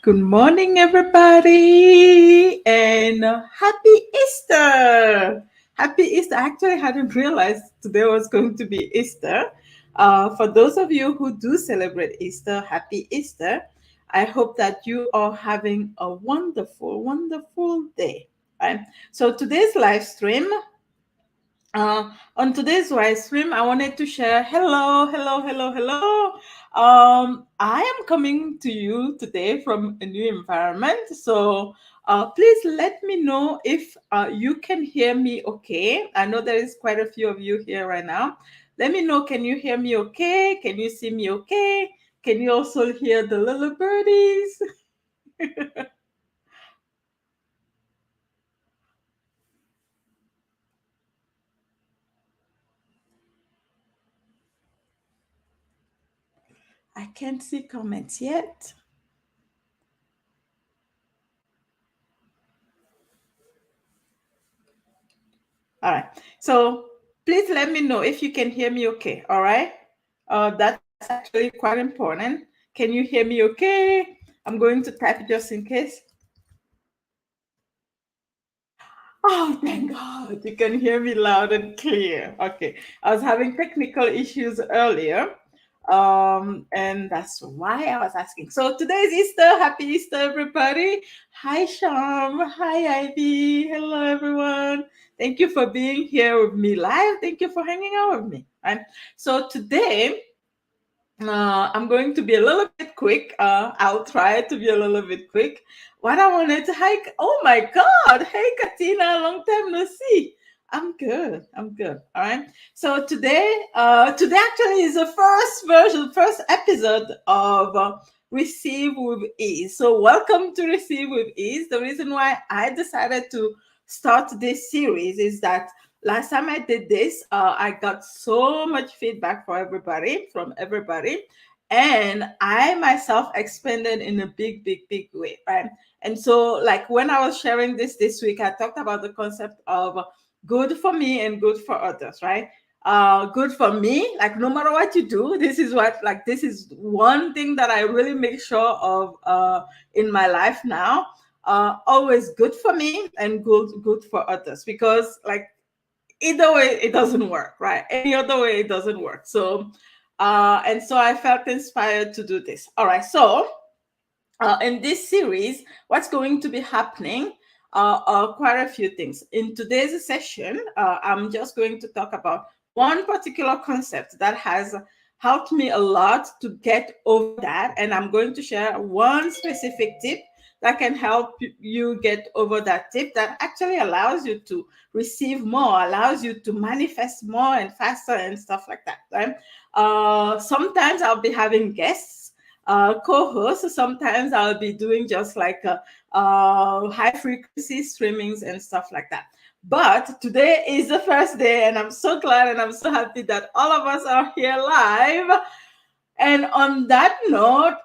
Good morning, everybody, and happy Easter! Happy Easter. I actually hadn't realized today was going to be Easter. For those of you who do celebrate Easter, happy Easter. I hope that you are having a wonderful, wonderful day. Right? So, today's live stream on today's live stream, I wanted to share hello, hello, hello, hello. I am coming to you today from a new environment. So please let me know if you can hear me okay. I know there is quite a few of you here right now. Let me know, can you hear me okay? Can you see me okay? Can you also hear the little birdies? I can't see comments yet. All right. So please let me know if you can hear me okay. All right. That's actually quite important. Can you hear me okay? I'm going to type just in case. Oh, thank God. You can hear me loud and clear. Okay. I was having technical issues earlier. And that's why I was asking. So today is Easter. Happy Easter, everybody. Hi, Sham. Hi, Ivy. Hello, everyone. Thank you for being here with me live. Thank you for hanging out with me. Right? So today, I'm going to be a little bit quick. I'll try to be a little bit quick. What I wanted to hike. Oh my God! Hey, Katina, long time no see. I'm good. I'm good. All right. So today actually is the first version, first episode of Receive with Ease. So welcome to Receive with Ease. The reason why I decided to start this series is that last time I did this, I got so much feedback from everybody, and I myself expanded in a big, big, big way, right? And so, like when I was sharing this week, I talked about the concept of good for me and good for others, right? Good for me, like no matter what you do, this is one thing that I really make sure of in my life now. Always good for me and good for others, because like either way it doesn't work, right? Any other way it doesn't work. So and so I felt inspired to do this. All right. So in this series, what's going to be happening are quite a few things. In today's session, I'm just going to talk about one particular concept that has helped me a lot to get over that. And I'm going to share one specific tip that can help you get over that tip, that actually allows you to receive more, allows you to manifest more and faster and stuff like that. Right? Sometimes I'll be having guests, co-host. Sometimes I'll be doing just like high frequency streamings and stuff like that. But today is the first day, and I'm so glad and I'm so happy that all of us are here live. And on that note,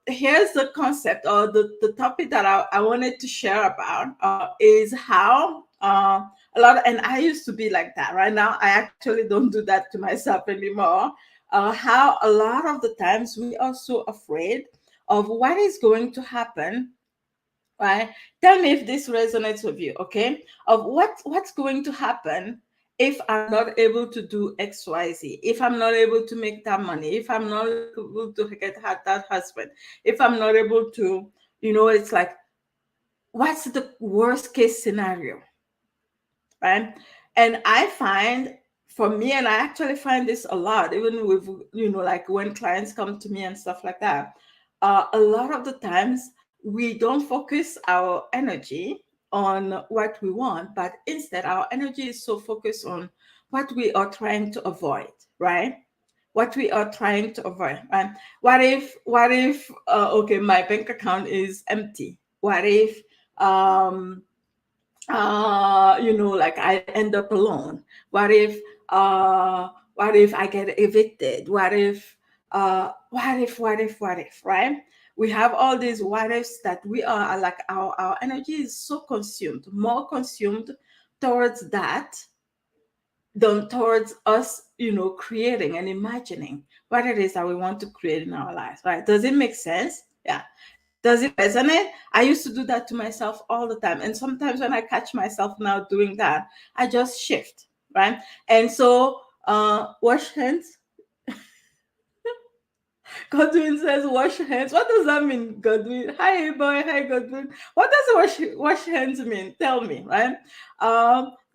here's the concept, or the topic that I wanted to share about is how a lot and I used to be like that. Right now, I actually don't do that to myself anymore. How a lot of the times we are so afraid of what is going to happen, right? Tell me if this resonates with you, okay? Of what's going to happen if I'm not able to do XYZ, if I'm not able to make that money, if I'm not able to get that husband, if I'm not able to, it's like, what's the worst case scenario, right? And I find, for me, and I actually find this a lot, even with, like when clients come to me and stuff like that, a lot of the times we don't focus our energy on what we want, but instead our energy is so focused on what we are trying to avoid, right? What we are trying to avoid, right? What if okay, my bank account is empty? What if like I end up alone? What if I get evicted? What if, right? We have all these what ifs that we are like, our energy is so consumed, more consumed towards that than towards us, creating and imagining what it is that we want to create in our lives, right? Does it make sense? Yeah. Does it resonate? I used to do that to myself all the time. And sometimes when I catch myself now doing that, I just shift, right? And so, wash hands. Godwin says, wash hands. What does that mean, Godwin? Hi, boy. Hi, Godwin. What does wash hands mean? Tell me, right?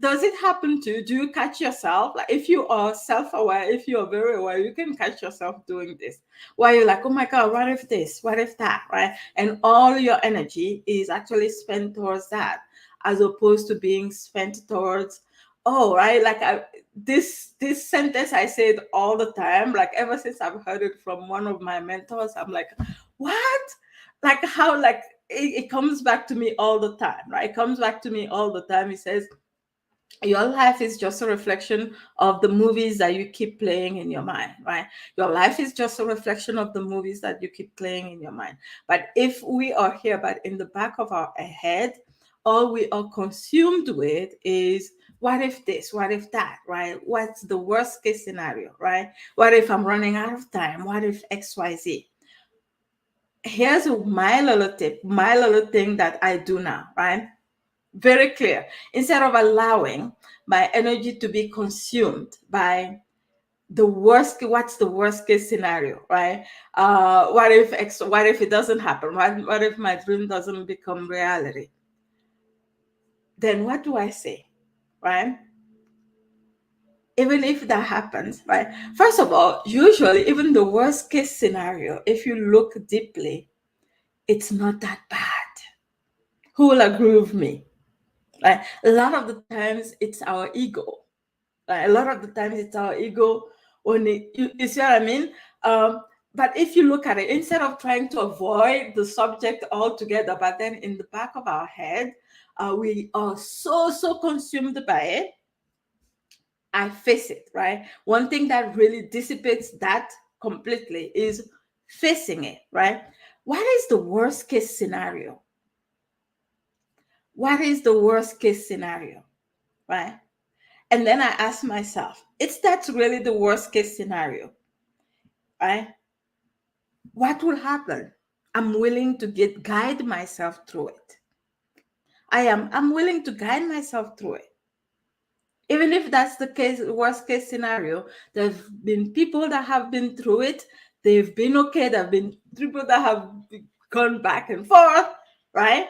Does it happen to you? Do you catch yourself? Like, if you are self-aware, if you are very aware, you can catch yourself doing this. Why you're like, oh my God, what if this? What if that? Right? And all your energy is actually spent towards that, as opposed to being spent towards, oh, right, like this sentence I say it all the time. Like ever since I've heard it from one of my mentors, I'm like, what? Like how? Like it comes back to me all the time, right? It comes back to me all the time. He says, your life is just a reflection of the movies that you keep playing in your mind, right? Your life is just a reflection of the movies that you keep playing in your mind. But if we are here, but in the back of our head, all we are consumed with is, what if this? What if that? Right? What's the worst case scenario? Right? What if I'm running out of time? What if XYZ? Here's my little tip, my little thing that I do now, right? Very clear. Instead of allowing my energy to be consumed by what's the worst case scenario, right? What if it doesn't happen? What if my dream doesn't become reality? Then what do I say, right? Even if that happens, right? First of all, usually even the worst case scenario, if you look deeply, it's not that bad. Who will agree with me? Right? A lot of the times it's our ego. Right? A lot of the times it's our ego. You see what I mean? But if you look at it, instead of trying to avoid the subject altogether, but then in the back of our head, we are so consumed by it. I face it, right? One thing that really dissipates that completely is facing it, right? What is the worst case scenario? What is the worst case scenario, right? And then I ask myself, is that really the worst case scenario, right? What will happen? I'm willing to guide myself through it. I'm willing to guide myself through it. Even if that's the case, worst case scenario, there've been people that have been through it. They've been okay. There've been people that have gone back and forth, right?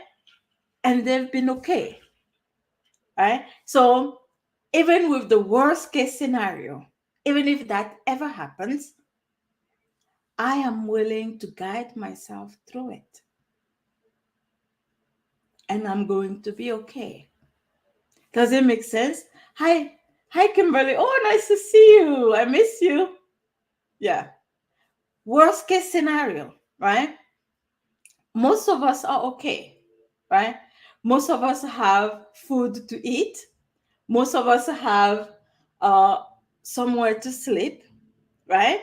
And they've been okay, right? So even with the worst case scenario, even if that ever happens, I am willing to guide myself through it. And I'm going to be okay. Does it make sense? Hi, Kimberly. Oh, nice to see you. I miss you. Yeah. Worst case scenario, right? Most of us are okay, right? Most of us have food to eat. Most of us have uh, somewhere to sleep, right?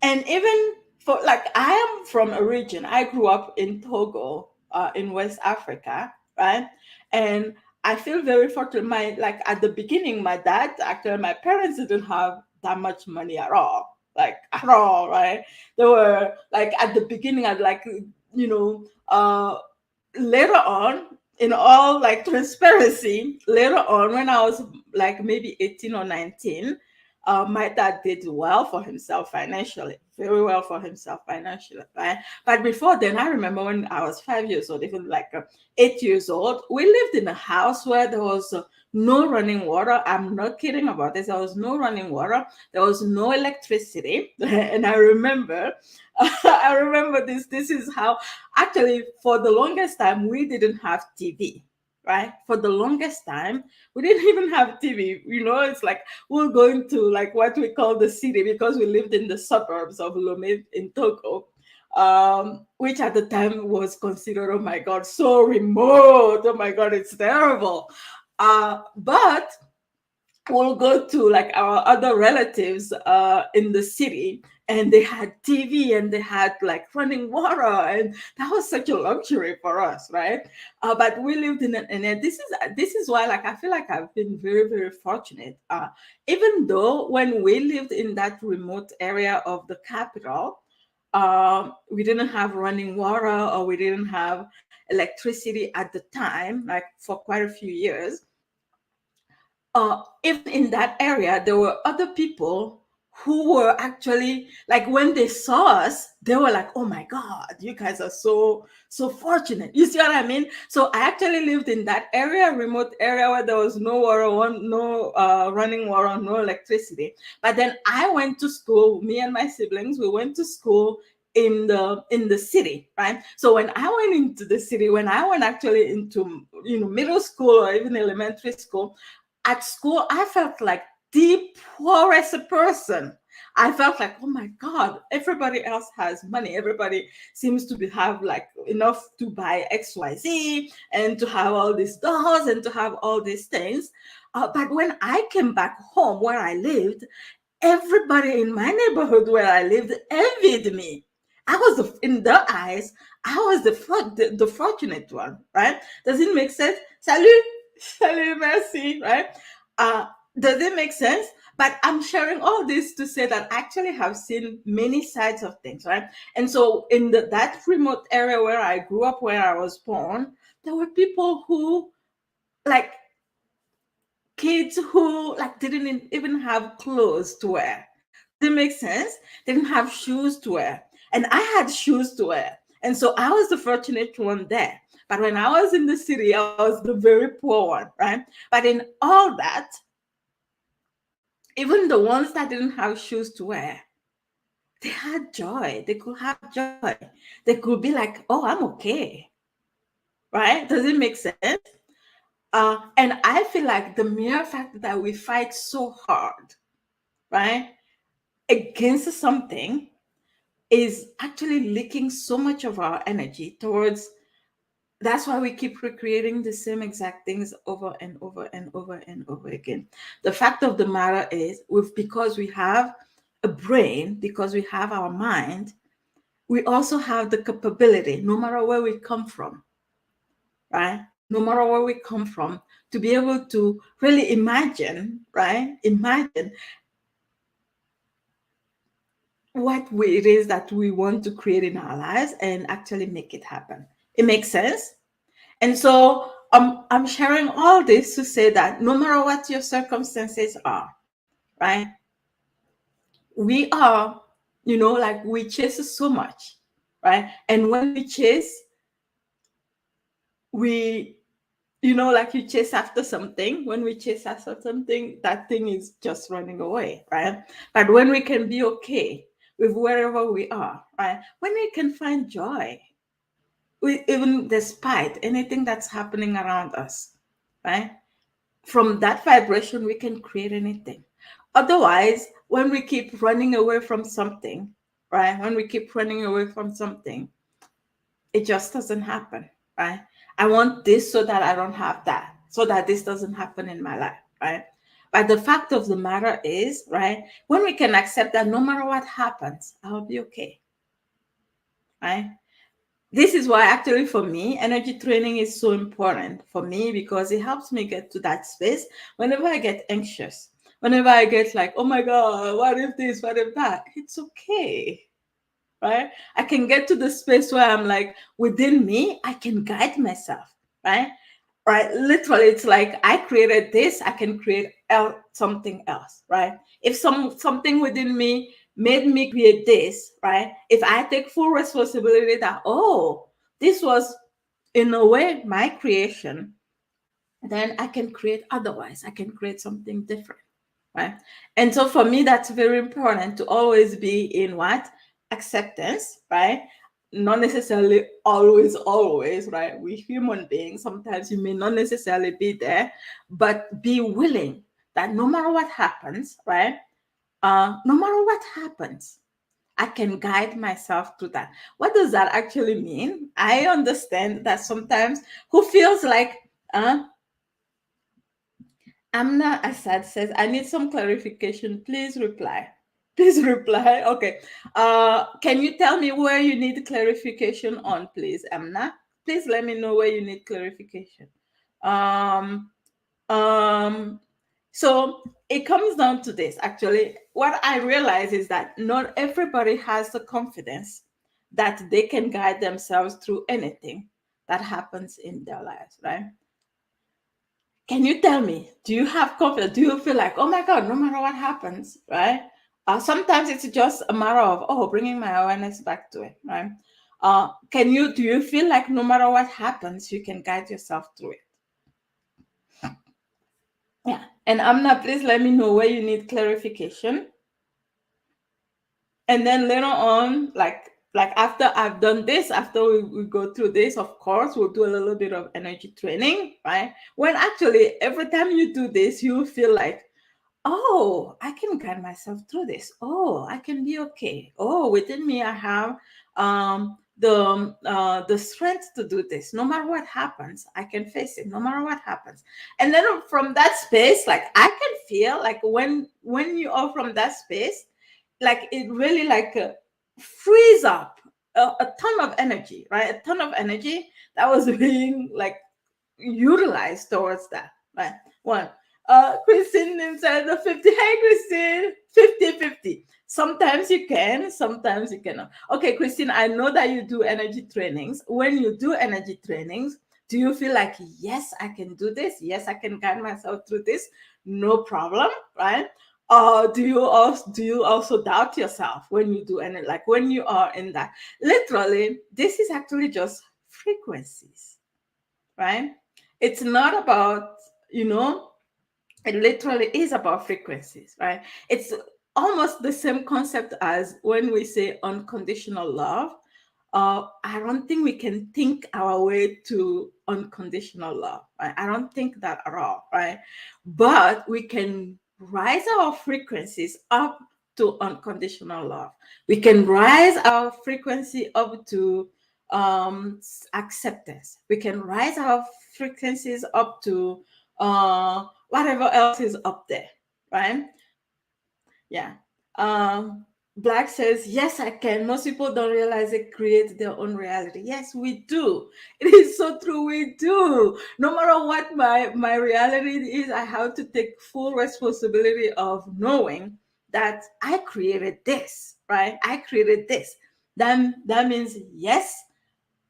And even for, like, I am from a region, I grew up in Togo, in West Africa, right? And I feel very fortunate. Like at the beginning, my dad, actually, my parents didn't have that much money at all, like at all, right? They were like at the beginning, I'd like, you know, later on, in all like transparency, later on, when I was like maybe 18 or 19, my dad did well for himself financially, very well for himself financially, right? But before then, I remember when I was 5 years old, even like 8 years old, we lived in a house where there was no running water. I'm not kidding about this. There was no running water. There was no electricity. And I remember, I remember this. This is how, actually, for the longest time, we didn't have TV, right? For the longest time, we didn't even have TV. It's like we're going to like what we call the city, because we lived in the suburbs of Lomé in Togo, which at the time was considered, oh my God, so remote. Oh my God, it's terrible. But we'll go to like our other relatives in the city, and they had TV and they had like running water, and that was such a luxury for us, right? But we lived in it, and this is why, like, I feel like I've been very, very fortunate. Even though when we lived in that remote area of the capital, we didn't have running water, or we didn't have electricity at the time, like for quite a few years. Even in that area, there were other people who were actually like, when they saw us, they were like, "Oh my God, you guys are so fortunate." You see what I mean? So I actually lived in that area, remote area, where there was no water, no running water, no electricity. But then I went to school. Me and my siblings, we went to school in the city, right? So when I went into the city, when I went actually into middle school or even elementary school, at school, I felt like the poorest person. I felt like, oh my God, everybody else has money. Everybody seems to have like enough to buy XYZ and to have all these dolls and to have all these things. But when I came back home where I lived, everybody in my neighborhood where I lived envied me. I was in their eyes, I was the fortunate one, right? Does it make sense? Salut, salut, merci, right? Uh, does it make sense? But I'm sharing all this to say that I actually have seen many sides of things, right? And so in that remote area where I grew up, where I was born, there were people who, like, kids who like didn't even have clothes to wear. Does it make sense? They didn't have shoes to wear, and I had shoes to wear, and so I was the fortunate one there. But when I was in the city, I was the very poor one, right? But in all that, even the ones that didn't have shoes to wear, they had joy. They could have joy. They could be like, "Oh, I'm okay," right? Does it make sense? And I feel like the mere fact that we fight so hard, right, against something is actually leaking so much of our energy towards. That's why we keep recreating the same exact things over and over and over and over again. The fact of the matter is, because we have a brain, because we have our mind, we also have the capability, no matter where we come from, right? No matter where we come from, to be able to really imagine, right? Imagine it is that we want to create in our lives and actually make it happen. It makes sense? And so I'm sharing all this to say that no matter what your circumstances are, right? We are, like, we chase so much, right? And when we chase, we, like, you chase after something. When we chase after something, that thing is just running away, right? But when we can be okay with wherever we are, right? When we can find joy, even despite anything that's happening around us, right? From that vibration, we can create anything. Otherwise, when we keep running away from something, right? When we keep running away from something, it just doesn't happen, right? I want this so that I don't have that, so that this doesn't happen in my life, right? But the fact of the matter is, right, when we can accept that no matter what happens, I'll be okay, right? This is why actually for me, energy training is so important for me, because it helps me get to that space whenever I get anxious, whenever I get like, oh my God, what if this, what if that? It's okay, right? I can get to the space where I'm like, within me, I can guide myself, right? Right, literally, it's like I created this, I can create something else, right? If something within me made me create this, right? If I take full responsibility that, oh, this was in a way my creation, then I can create otherwise. I can create something different, right? And so for me, that's very important, to always be in what? Acceptance, right? Not necessarily always, right? We human beings, sometimes you may not necessarily be there, but be willing that no matter what happens, right? No matter what happens, I can guide myself to that. What does that actually mean? I understand that sometimes who feels like, Amna Assad says, I need some clarification. Please reply. Please reply. Okay. Can you tell me where you need clarification on, please, Amna? Please let me know where you need clarification. Um, um, So it comes down to this. Actually, what I realize is that not everybody has the confidence that they can guide themselves through anything that happens in their lives, right? Can you tell me, do you have confidence? Do you feel like, oh my God, no matter what happens, right? Sometimes it's just a matter of, oh, bringing my awareness back to it, right? Do you feel like no matter what happens, you can guide yourself through it? Yeah. And Amna, please let me know where you need clarification. And then later on, like after I've done this, after we go through this, of course we'll do a little bit of energy training, right? When actually every time you do this, you feel like, oh, I can guide myself through this. Oh, I can be okay. Oh, within me I have the strength to do this. No matter what happens, I can face it. No matter what happens. And then from that space, like I can feel like when you are from that space, like it really like frees up a ton of energy, right? A ton of energy that was being like utilized towards that, right? One. Christine inside the 50. Hey, Christine, 50-50. Sometimes you can, sometimes you cannot. Okay, Christine, I know that you do energy trainings. When you do energy trainings, do you feel like, yes, I can do this? Yes, I can guide myself through this? No problem, right? Do you also doubt yourself when you do, and like when you are in that? Literally, this is actually just frequencies, right? It's not about, it literally is about frequencies, right? It's almost the same concept as when we say unconditional love. I don't think we can think our way to unconditional love, right? I don't think that at all, right? But we can rise our frequencies up to unconditional love. We can rise our frequency up to acceptance. We can rise our frequencies up to whatever else is up there, right? Yeah. Um, Black says, yes, I can. Most people don't realize they create their own reality. Yes, we do. It is so true. We do. No matter what my reality is, I have to take full responsibility of knowing that I created this, right? I created this. Then that means yes,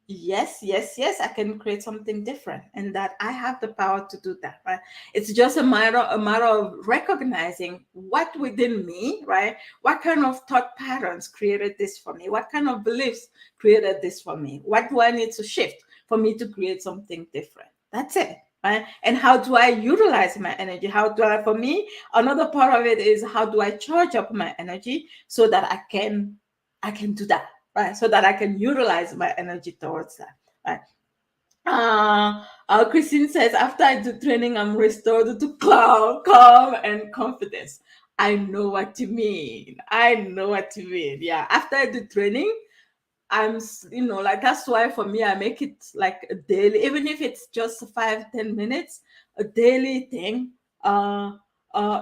I can create something different, and that I have the power to do that, right? It's just a matter of recognizing what within me, right? What kind of thought patterns created this for me? What kind of beliefs created this for me? What do I need to shift for me to create something different? That's it. Right? And how do I utilize my energy? How do I, for me, another part of it is how do I charge up my energy so that I can do that, right? So that I can utilize my energy towards that, right? Christine says, after I do training, I'm restored to calm, and confidence. I know what you mean. I know what you mean. Yeah. After I do training, like that's why for me, I make it like a daily, even if it's just 5-10 minutes, a daily thing. Uh,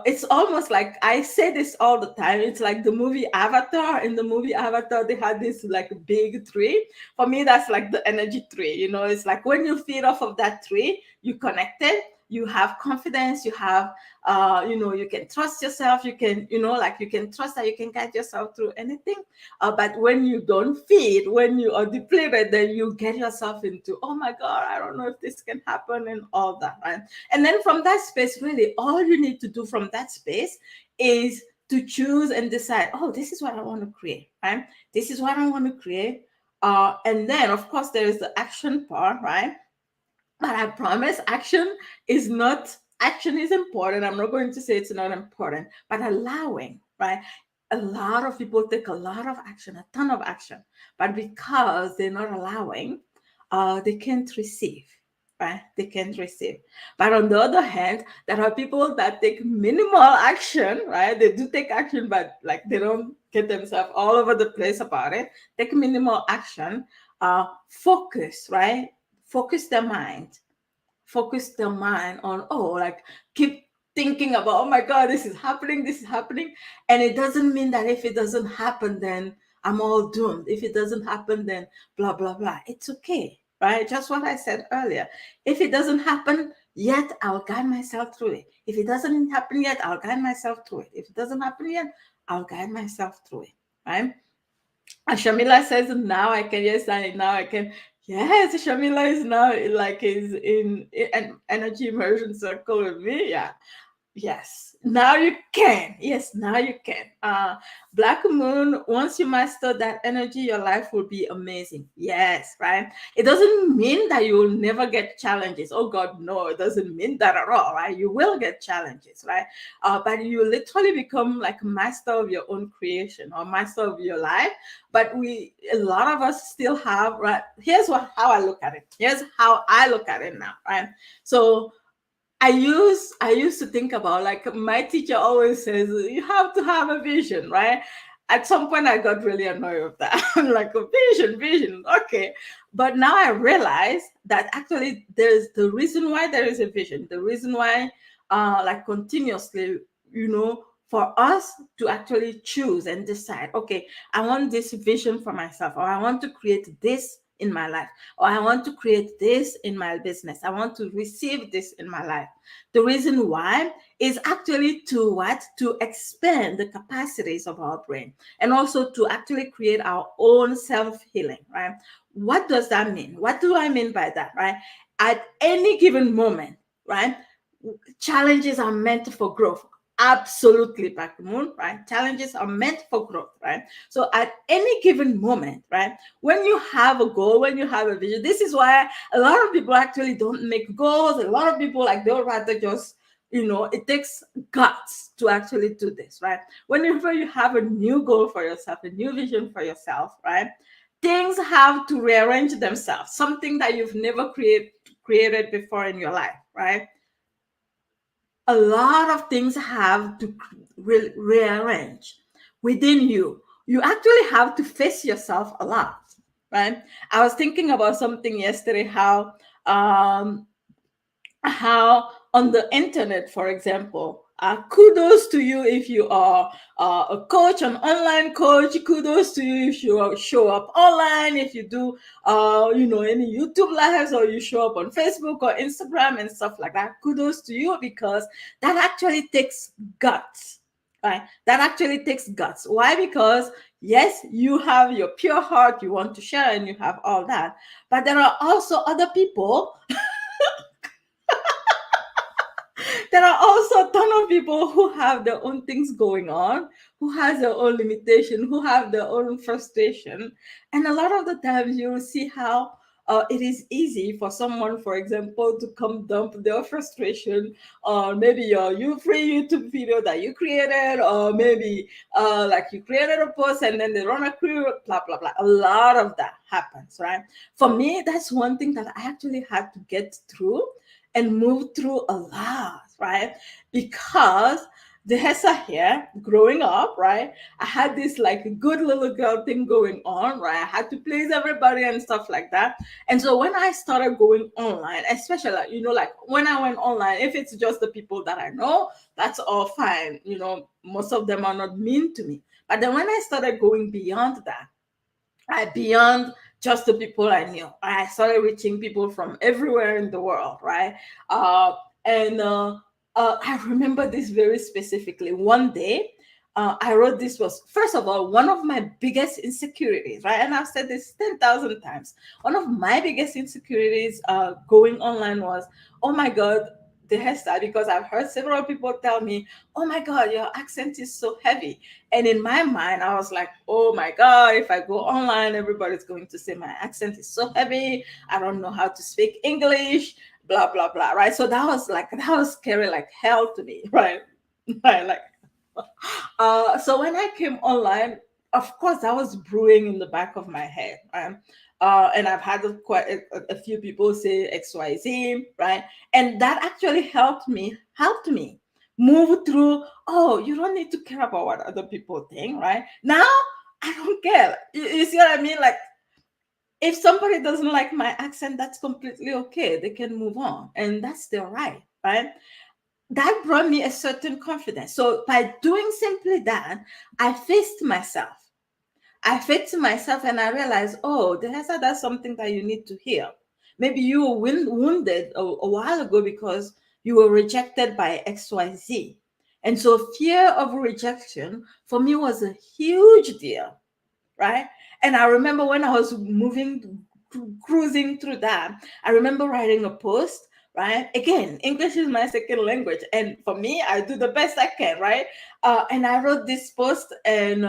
it's almost like I say this all the time. It's like the movie Avatar. In the movie Avatar, they had this like big tree. For me, that's like the energy tree. It's like when you feed off of that tree, you connected. You have confidence. You have, you can trust yourself. You can, like you can trust that you can guide yourself through anything. But when you don't feed, when you are depleted, then you get yourself into, oh my God, I don't know if this can happen and all that, right? And then from that space, really, all you need to do from that space is to choose and decide, oh, this is what I want to create, right? This is what I want to create. And then, of course, there is the action part, right? But I promise action is important. I'm not going to say it's not important, but allowing, right? A lot of people take a lot of action, a ton of action, but because they're not allowing, they can't receive, right? They can't receive. But on the other hand, there are people that take minimal action, right? They do take action, but like they don't get themselves all over the place about it. Take minimal action, focus, right? Focus their mind on, oh, like keep thinking about, oh my God, this is happening. And it doesn't mean that if it doesn't happen, then I'm all doomed. If it doesn't happen, then blah blah blah. It's okay, right? Just what I said earlier. If it doesn't happen, yet I'll guide myself through it. If it doesn't happen yet, I'll guide myself through it. If it doesn't happen yet, I'll guide myself through it. Right? Shamila says now I can. Yes, I now I can. Yes, Shamila is now like is in an energy immersion circle with me. Yeah. Yes, now you can. Yes, now you can. Black Moon, once you master that energy, your life will be amazing. Yes, right? It doesn't mean that you will never get challenges. Oh, God, no, it doesn't mean that at all, right? You will get challenges, right? But you literally become like a master of your own creation or master of your life. But a lot of us still have, right? Here's how I look at it. Here's how I look at it now, right? So, I used to think about, like, my teacher always says you have to have a vision, right? At some point I got really annoyed with that. I'm like, a vision, okay. But now I realize that actually there's the reason why there is a vision, the reason why like continuously, for us to actually choose and decide, okay, I want this vision for myself, or I want to create this in my life, or I want to create this in my business. I want to receive this in my life. The reason why is actually to what? To expand the capacities of our brain, and also to actually create our own self-healing, right? What does that mean? What do I mean by that, right? At any given moment, right? Challenges are meant for growth. Absolutely, Back Moon, right? Challenges are meant for growth, right? So at any given moment, right, when you have a goal, when you have a vision, this is why a lot of people actually don't make goals. A lot of people, like, they'll rather just, it takes guts to actually do this, right? Whenever you have a new goal for yourself, a new vision for yourself, right, things have to rearrange themselves, something that you've never created before in your life, right? A lot of things have to rearrange within you. You actually have to face yourself a lot, right? I was thinking about something yesterday, how on the internet, for example, kudos to you if you are a coach, an online coach. Kudos to you if you show up online, if you do any YouTube lives, or you show up on Facebook or Instagram and stuff like that. Kudos to you, because that actually takes guts, right? That actually takes guts. Why? Because yes, you have your pure heart, you want to share, and you have all that, but there are also other people. There are also a ton of people who have their own things going on, who has their own limitation, who have their own frustration. And a lot of the times you will see how it is easy for someone, for example, to come dump their frustration on maybe your free YouTube video that you created, or maybe like you created a post and then they run a crew, blah blah blah. A lot of that happens, right? For me, that's one thing that I actually had to get through and move through a lot, right? Because the Hessa here, growing up, right, I had this like good little girl thing going on, right? I had to please everybody and stuff like that. And so when I started going online, especially, like, like when I went online, if it's just the people that I know, that's all fine. Most of them are not mean to me. But then when I started going beyond that, beyond just the people I knew, I started reaching people from everywhere in the world, right? And I remember this very specifically. One day, I wrote this was, first of all, one of my biggest insecurities, right? And I've said this 10,000 times. One of my biggest insecurities going online was, oh my God, the hairstyle, because I've heard several people tell me, oh my God, your accent is so heavy. And in my mind, I was like, oh my God, if I go online, everybody's going to say my accent is so heavy. I don't know how to speak English, blah, blah, blah. Right. So that was scary like hell to me. Right. Right. Like, so when I came online, of course, that was brewing in the back of my head. Right? And I've had quite a few people say XYZ, right? And that actually helped me move through. Oh, you don't need to care about what other people think, right? Now I don't care. You see what I mean? Like, if somebody doesn't like my accent, that's completely okay. They can move on, and that's their right, right? That brought me a certain confidence. So by doing simply that, I faced myself. I faced myself and I realized, oh, that's something that you need to hear. Maybe you were wounded a while ago because you were rejected by XYZ. And so fear of rejection for me was a huge deal, right? And I remember when I was cruising through that, I remember writing a post, right? Again, English is my second language. And for me, I do the best I can, right? And I wrote this post, and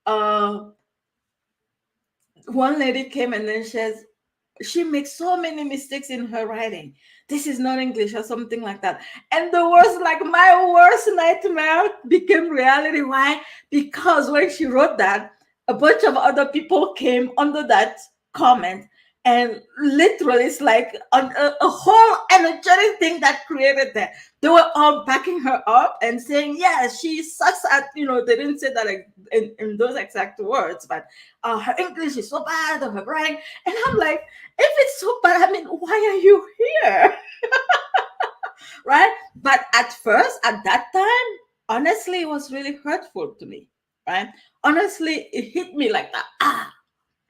uh, one lady came and then she makes so many mistakes in her writing. This is not English or something like that. And the worst, like my worst nightmare became reality. Why? Because when she wrote that, a bunch of other people came under that comment, and literally it's like a whole energetic thing that created that. They were all backing her up and saying, yeah, she sucks at, they didn't say that in those exact words, but her English is so bad, or her writing. And I'm like, if it's so bad, I mean, why are you here? Right? But at first, at that time, honestly, it was really hurtful to me. Right? Honestly, it hit me like that.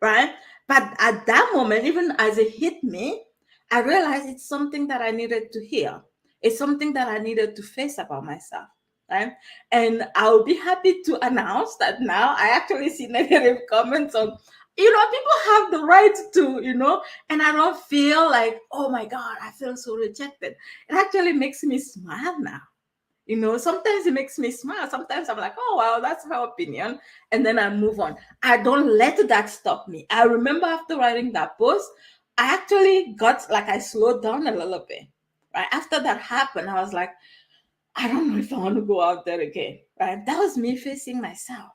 Right? But at that moment, even as it hit me, I realized it's something that I needed to hear. It's something that I needed to face about myself. Right? And I'll be happy to announce that now I actually see negative comments on, people have the right to, and I don't feel like, oh my God, I feel so rejected. It actually makes me smile now. Sometimes it makes me smile. Sometimes I'm like, oh, well, that's her opinion. And then I move on. I don't let that stop me. I remember after writing that post, I actually got like, I slowed down a little bit. Right. After that happened, I was like, I don't know if I want to go out there again. Right. That was me facing myself.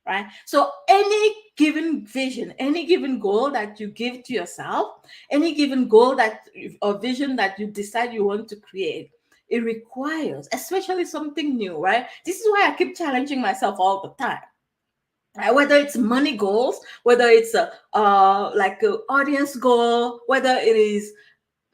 Right. So any given vision, any given goal that you give to yourself, any given goal that or vision that you decide you want to create, it requires, especially something new, right? This is why I keep challenging myself all the time. Right? Whether it's money goals, whether it's a like an audience goal, whether it is,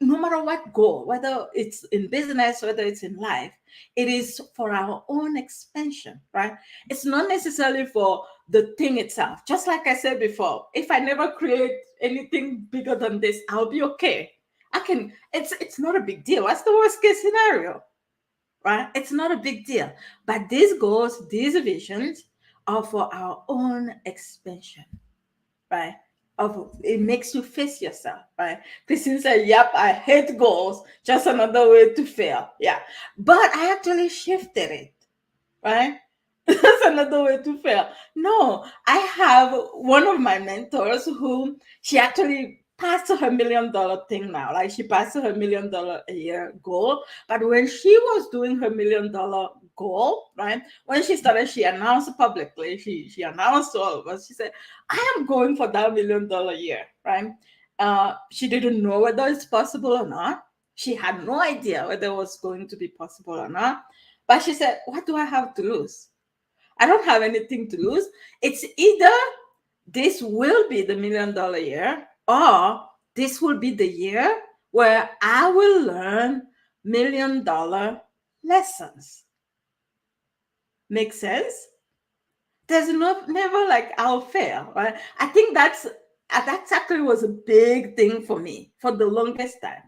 no matter what goal, whether it's in business, whether it's in life, it is for our own expansion, right? It's not necessarily for the thing itself. Just like I said before, if I never create anything bigger than this, I'll be okay. It's not a big deal. What's the worst case scenario? Right? It's not a big deal. But these goals, these visions are for our own expansion, right? Of it makes you face yourself, right? Christine said, "Yep, I hate goals. Just another way to fail." Yeah, but I actually shifted it, right? That's another way to fail. No, I have one of my mentors who she actually passed her $1 million thing now. Like she passed her $1 million a year goal. But when she was doing her $1 million goal, right? When she started, she announced publicly, she announced to all of us, she said, I am going for that $1 million a year, right? She didn't know whether it's possible or not. She had no idea whether it was going to be possible or not. But she said, what do I have to lose? I don't have anything to lose. It's either this will be the $1 million year, or this will be the year where I will learn $1 million lessons. Make sense? There's never like I'll fail, right? I think that's actually was a big thing for me for the longest time.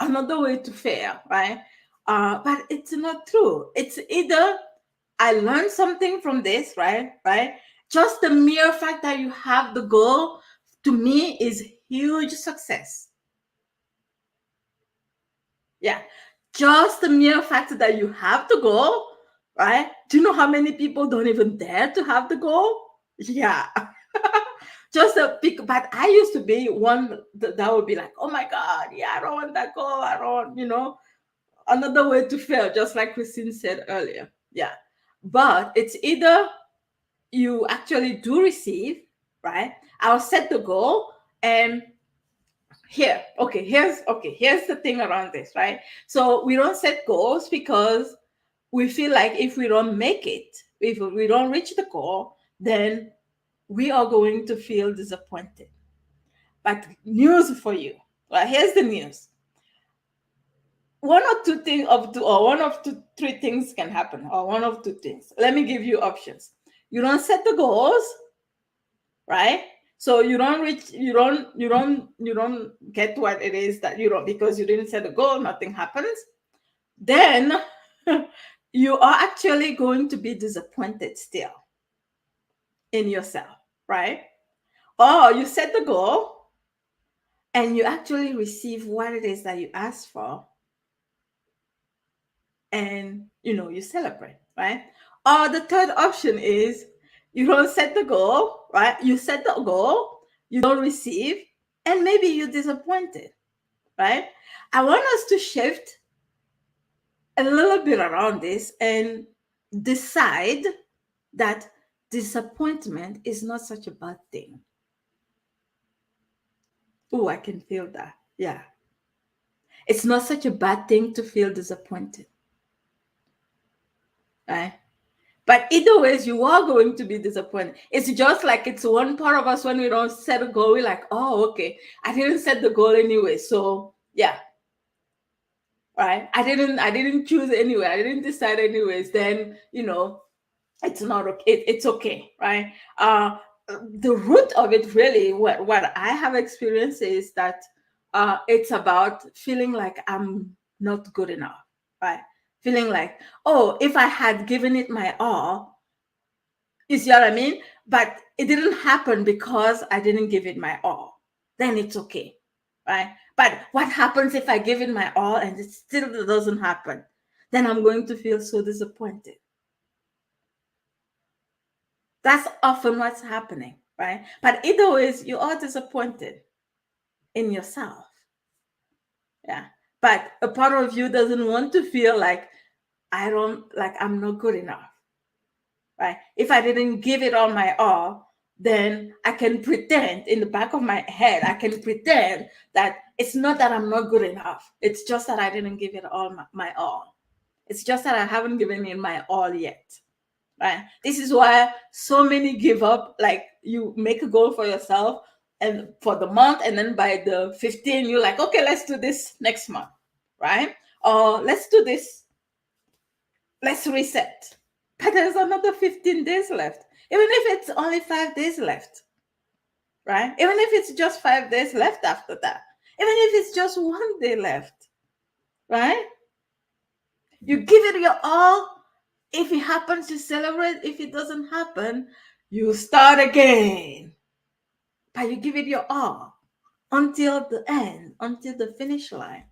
Another way to fail, right? But it's not true. It's either I learned something from this, right? Right? Just the mere fact that you have the goal, to me, is huge success. Yeah. Just the mere fact that you have the goal, right? Do you know how many people don't even dare to have the goal? Yeah. Just a big, but I used to be one that would be like, oh my God, yeah, I don't want that goal. I don't, another way to fail, just like Christine said earlier. Yeah. But it's either you actually do receive, right? I'll set the goal, and here's the thing around this, right? So we don't set goals because we feel like if we don't make it, if we don't reach the goal, then we are going to feel disappointed. But news for you. Well, here's the news. One or two things of two, or one of two, three things can happen, or one of two things. Let me give you options. You don't set the goals, right? So you don't get what it is that you don't, because you didn't set a goal, nothing happens. Then you are actually going to be disappointed still in yourself, right? Or you set the goal and you actually receive what it is that you asked for, and you celebrate, right? Or the third option is you don't set the goal, right? You set the goal, you don't receive, and maybe you're disappointed, right? I want us to shift a little bit around this and decide that disappointment is not such a bad thing. Oh, I can feel that. Yeah. It's not such a bad thing to feel disappointed, right? But either ways, you are going to be disappointed. It's just like it's one part of us when we don't set a goal, we're like, oh, okay, I didn't set the goal anyway. So yeah, right. I didn't choose anyway. I didn't decide anyways. Then it's not okay. It's okay, right? The root of it really, what I have experienced is that it's about feeling like I'm not good enough, right? Feeling like, oh, if I had given it my all, you see what I mean? But it didn't happen because I didn't give it my all. Then it's okay, right? But what happens if I give it my all and it still doesn't happen? Then I'm going to feel so disappointed. That's often what's happening, right? But either ways, you are disappointed in yourself. Yeah. But a part of you doesn't want to feel like I'm not good enough, right? If I didn't give it all my all, then I can pretend in the back of my head, I can pretend that it's not that I'm not good enough. It's just that I didn't give it all my all. It's just that I haven't given it my all yet. Right? This is why so many give up. Like you make a goal for yourself and for the month, and then by the 15, you're like, okay, let's do this next month, right? Or let's do this, let's reset. But there's another 15 days left. Even if it's only 5 days left, right? Even if it's just 5 days left after that, even if it's just one day left, right? You give it your all. If it happens, you celebrate. If it doesn't happen, you start again. But you give it your all until the end, until the finish line,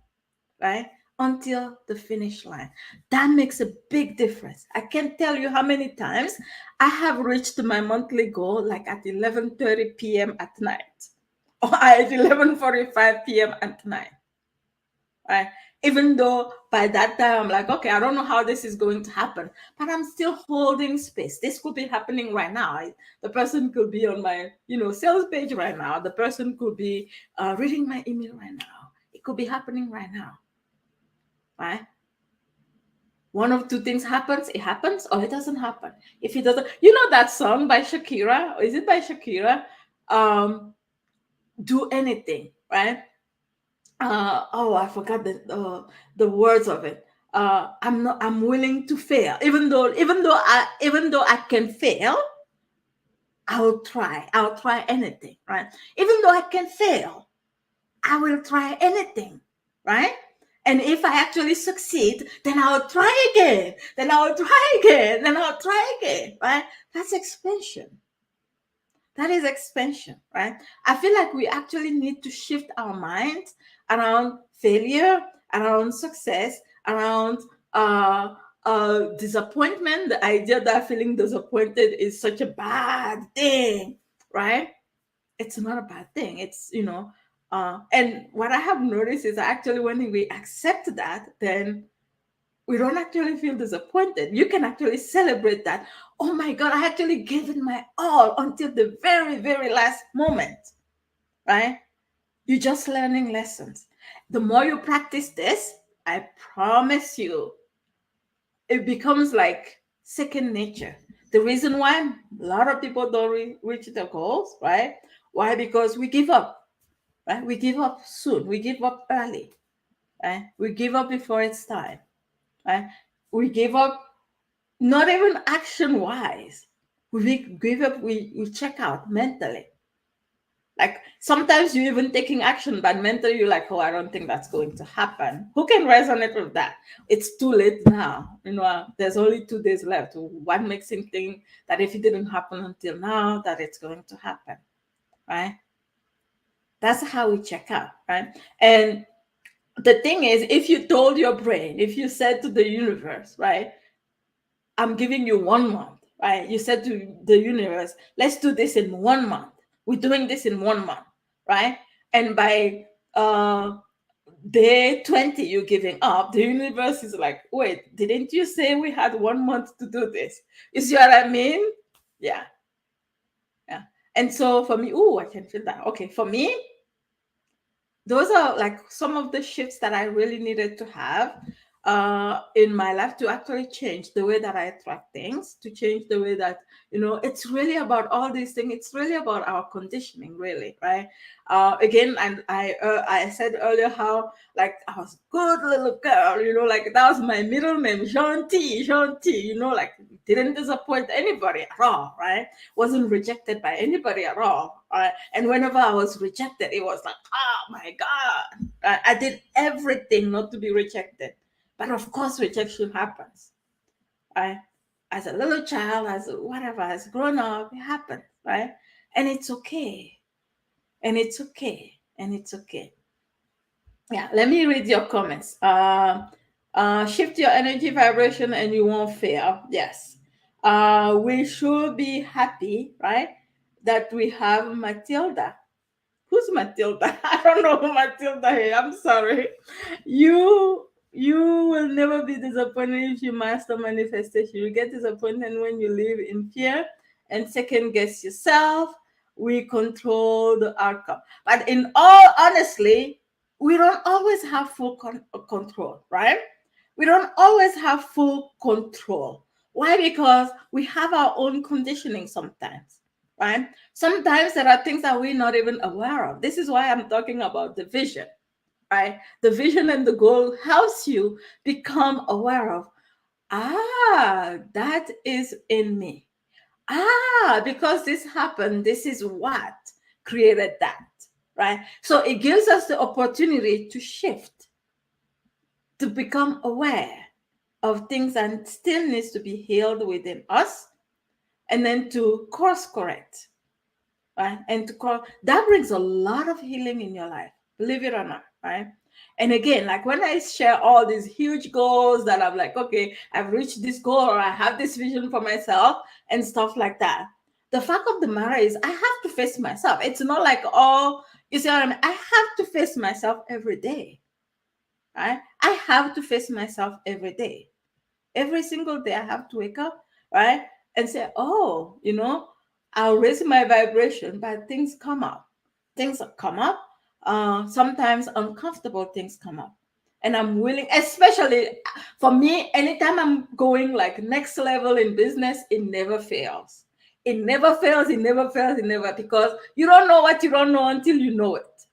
right? Until the finish line. That makes a big difference. I can't tell you how many times I have reached my monthly goal like at 11:30 p.m. at night or at 11:45 p.m. at night, right? Even though by that time I'm like, okay, I don't know how this is going to happen, but I'm still holding space. This could be happening right now. The person could be on my, sales page right now. The person could be reading my email right now. It could be happening right now, right? One of two things happens. It happens or it doesn't happen. If it doesn't, that song by Shakira, or is it by Shakira? Do anything, right? I forgot the words of it. I'm willing to fail, even though I can fail. I'll try anything, right? Even though I can fail, I will try anything, right? And if I actually succeed, then I'll try again, then I'll try again, then I'll try again, right? That's expansion. That is expansion, right? I feel like we actually need to shift our minds around failure, around success, around disappointment. The idea that feeling disappointed is such a bad thing, right? It's not a bad thing. And what I have noticed is actually when we accept that, then we don't actually feel disappointed. You can actually celebrate that. Oh my God, I actually gave it my all until the very, very last moment, right? You're just learning lessons. The more you practice this, I promise you, it becomes like second nature. The reason why a lot of people don't reach their goals, right? Why? Because we give up, right? We give up soon. We give up early, right? We give up before it's time, right? We give up not even action wise. We give up, we check out mentally, Like sometimes you're even taking action, but mentally you're like, oh, I don't think that's going to happen. Who can resonate with that? It's too late now. There's only 2 days left. What makes him think that if it didn't happen until now, that it's going to happen, right? That's how we check out, right? And the thing is, if you told your brain, if you said to the universe, right, I'm giving you 1 month, right? You said to the universe, let's do this in 1 month. We're doing this in 1 month, right? And by day 20, you're giving up. The universe is like, wait, didn't you say we had 1 month to do this? You see what I mean? Yeah, yeah. And so for me, oh, I can feel that. Okay, for me, those are like some of the shifts that I really needed to have in my life to actually change the way that I track things, to change the way that, it's really about all these things. It's really about our conditioning, really, right? Again, and I said earlier how like I was a good little girl, like that was my middle name, Gentil, like didn't disappoint anybody at all, right? Wasn't rejected by anybody at all. And whenever I was rejected, it was like, oh my God. I did everything not to be rejected. But of course, rejection happens. Right? As a little child, as whatever, as grown up, it happens, right? And it's okay. And it's okay. And it's okay. Yeah, let me read your comments. Shift your energy vibration and you won't fail. Yes. We should be happy, right? That we have Matilda. Who's Matilda? I don't know who Matilda is. I'm sorry. You will never be disappointed if you master manifestation. You get disappointed when you live in fear and second guess yourself. We control the outcome. But in all honestly, we don't always have full control, right? We don't always have full control. Why? Because we have our own conditioning sometimes, right? Sometimes there are things that we're not even aware of. This is why I'm talking about the vision, right? The vision and the goal helps you become aware of, that is in me. Because this happened, this is what created that, right? So it gives us the opportunity to shift, to become aware of things that still needs to be healed within us, and then to course correct, right? And that brings a lot of healing in your life, believe it or not, right? And again, like when I share all these huge goals that I'm like, okay, I've reached this goal or I have this vision for myself and stuff like that. The fact of the matter is, I have to face myself. It's not like, oh, you see what I mean? I have to face myself every day, right? I have to face myself every day. Every single day, I have to wake up, right? And say, oh, I'll raise my vibration, but things come up. Things come up. Sometimes uncomfortable things come up. And I'm willing, especially for me, anytime I'm going like next level in business, it never fails. It never fails, it never fails, it never, because you don't know what you don't know until you know it.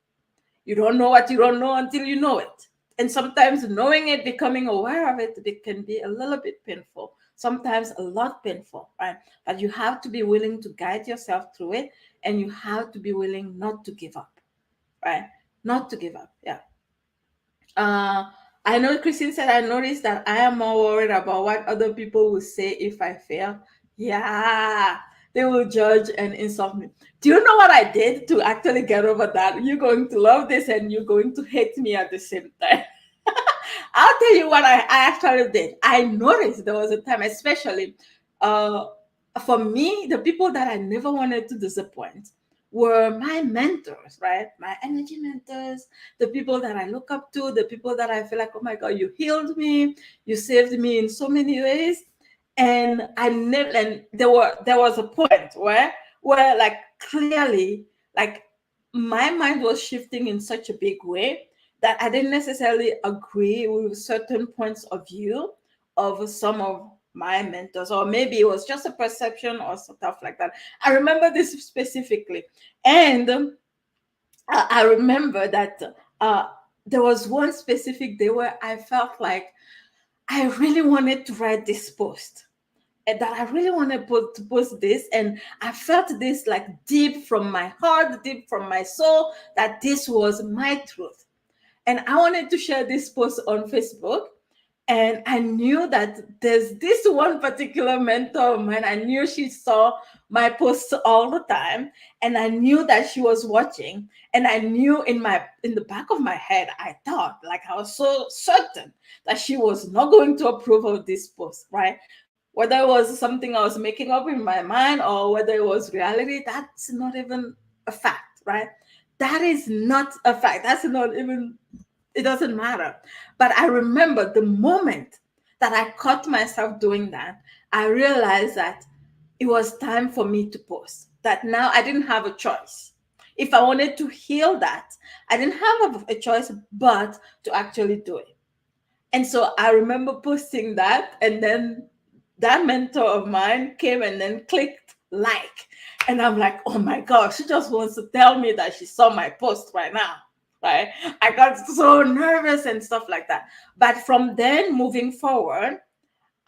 You don't know what you don't know until you know it. And sometimes knowing it, becoming aware of it, it can be a little bit painful, sometimes a lot painful, right? But you have to be willing to guide yourself through it, and you have to be willing not to give up, right? Not to give up. Yeah. Uh, I know Christine said, I noticed that I am more worried about what other people will say if I fail. Yeah, they will judge and insult me. Do you know what I did to actually get over that? You're going to love this and you're going to hate me at the same time. I'll tell you what I actually did. I noticed there was a time, especially uh, for me, the people that I never wanted to disappoint were my mentors, right? My energy mentors, the people that I look up to, the people that I feel like, oh my God, you healed me, you saved me in so many ways. And I never, and there was a point where like clearly, like my mind was shifting in such a big way that I didn't necessarily agree with certain points of view of some of my mentors, or maybe it was just a perception or stuff like that. I remember this specifically. And I remember that uh, there was one specific day where I felt like I really wanted to write this post. and that I really want to post this. And I felt this like deep from my heart, deep from my soul, that this was my truth. And I wanted to share this post on Facebook. And I knew that there's this one particular mentor of mine. I knew she saw my posts all the time, and I knew that she was watching. And I knew in the back of my head, I thought, like, I was so certain that she was not going to approve of this post, right? Whether it was something I was making up in my mind or whether it was reality, that's not even a fact, right? That is not a fact. That's not even, it doesn't matter. But I remember the moment that I caught myself doing that, I realized that it was time for me to post. That now I didn't have a choice. If I wanted to heal that, I didn't have a choice but to actually do it. And so I remember posting that, and then that mentor of mine came and then clicked like. And I'm like, oh my gosh, she just wants to tell me that she saw my post right now. Right. I got so nervous and stuff like that. But from then moving forward,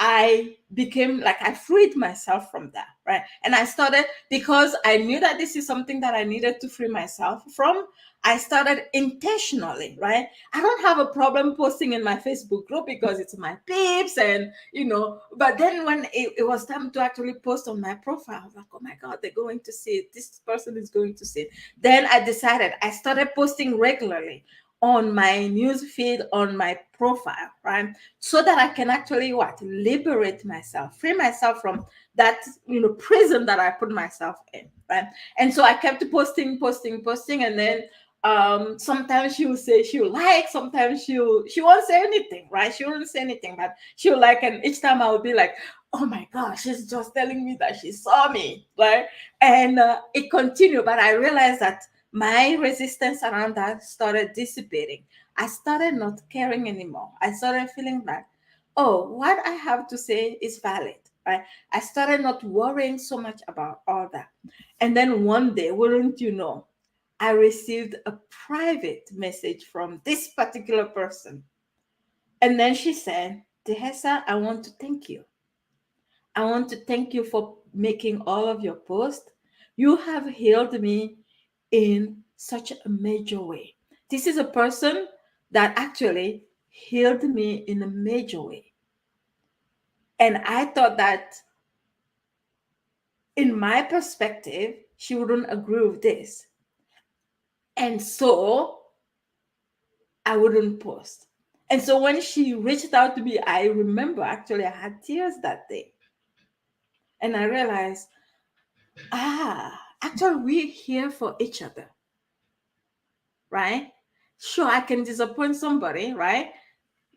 I became like, I freed myself from that, right? And I started, because I knew that this is something that I needed to free myself from. I started intentionally, right? I don't have a problem posting in my Facebook group because it's my peeps, and but then when it was time to actually post on my profile, I was like, oh my God, they're going to see it. This person is going to see it. Then I decided, I started posting regularly on my news feed, on my profile, right? So that I can actually what? Liberate myself, free myself from that, prison that I put myself in, right? And so I kept posting, posting, posting, and then sometimes she will say she'll like, sometimes she won't say anything, right? She won't say anything, but she'll like, and each time I will be like, oh my gosh, she's just telling me that she saw me, right? And it continued, but I realized that my resistance around that started dissipating. I started not caring anymore. I started feeling like, oh, what I have to say is valid, right? I started not worrying so much about all that. And then one day, wouldn't you know, I received a private message from this particular person. And then she said, Tehesa, I want to thank you. I want to thank you for making all of your posts. You have healed me in such a major way. This is a person that actually healed me in a major way. And I thought that, in my perspective, she wouldn't agree with this. And so I wouldn't post. And so when she reached out to me, I remember actually I had tears that day. And I realized, actually, we're here for each other, right? Sure, I can disappoint somebody, right?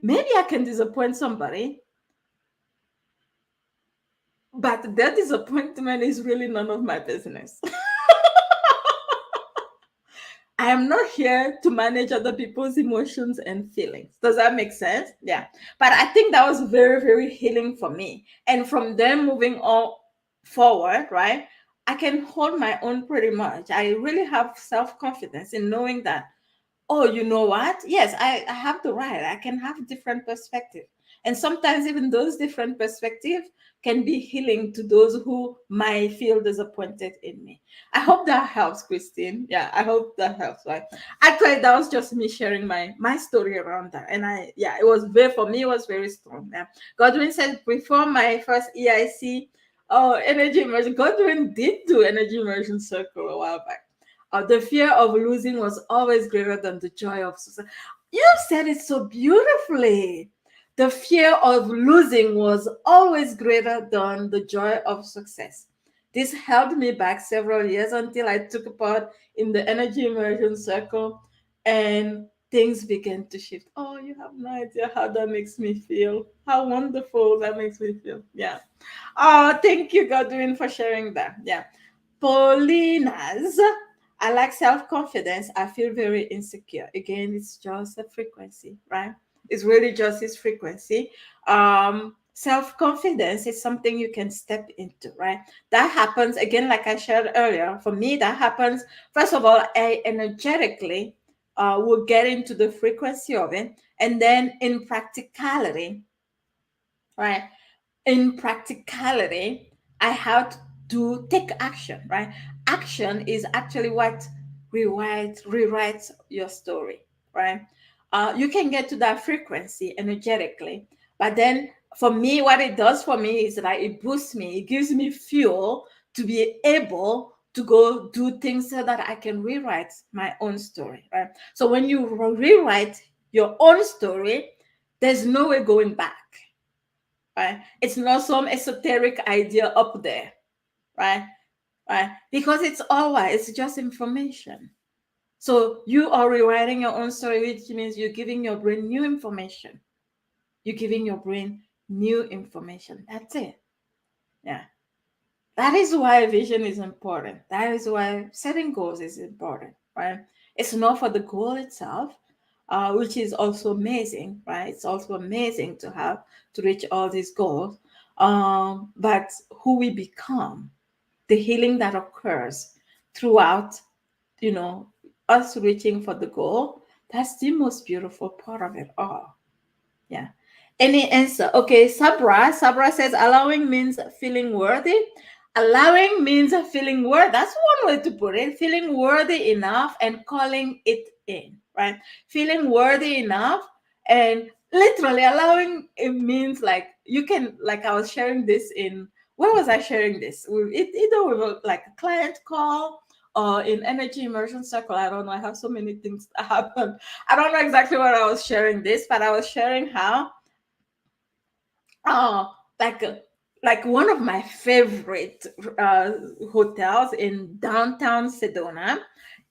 Maybe I can disappoint somebody, but their disappointment is really none of my business. I am not here to manage other people's emotions and feelings. Does that make sense? Yeah. But I think that was very, very healing for me. And from then moving on forward, right, I can hold my own pretty much. I really have self confidence in knowing that, oh, you know what? Yes, I have the right. I can have different perspective. And sometimes even those different perspectives can be healing to those who might feel disappointed in me. I hope that helps, Christine. Yeah, I hope that helps. Right. Actually, that was just me sharing my story around that. And it was very, for me, it was very strong. Yeah. Godwin said before my first EIC, oh, energy immersion. Godwin did do energy immersion circle a while back. The fear of losing was always greater than the joy of success. You said it so beautifully. The fear of losing was always greater than the joy of success. This held me back several years until I took part in the energy immersion circle, and things began to shift. Oh, you have no idea how that makes me feel. How wonderful that makes me feel. Yeah. Oh, thank you, Godwin, for sharing that. Yeah. Paulina's, I lack self confidence. I feel very insecure. Again, it's just a frequency, right? It's really just his frequency. Self confidence is something you can step into, right? That happens again, like I shared earlier. For me, that happens. First of all, I energetically will get into the frequency of it, and then in practicality, right? in practicality, I have to take action, right? Action is actually what rewrites your story, right? You can get to that frequency energetically, but then for me, what it does for me is that it boosts me, it gives me fuel to be able to go do things so that I can rewrite my own story, right? So when you rewrite your own story, there's no way going back, right? It's not some esoteric idea up there, right? Right? Because it's all right, it's just information. So you are rewriting your own story, which means you're giving your brain new information. You're giving your brain new information. That's it. Yeah. That is why vision is important. That is why setting goals is important, right? It's not for the goal itself, which is also amazing, right? It's also amazing to have to reach all these goals, but who we become, the healing that occurs throughout, you know, us reaching for the goal. That's the most beautiful part of it all. Yeah. Any answer? Okay, Sabra. Sabra says allowing means feeling worthy. Allowing means feeling worthy. That's one way to put it. Feeling worthy enough and calling it in, right? Feeling worthy enough and literally allowing it means like you can, like I was sharing this in, where was I sharing this? With it either with like a client call or in energy immersion circle. I don't know. I have so many things that happen. I don't know exactly what I was sharing this, but I was sharing how uh like uh, like one of my favorite uh hotels in downtown Sedona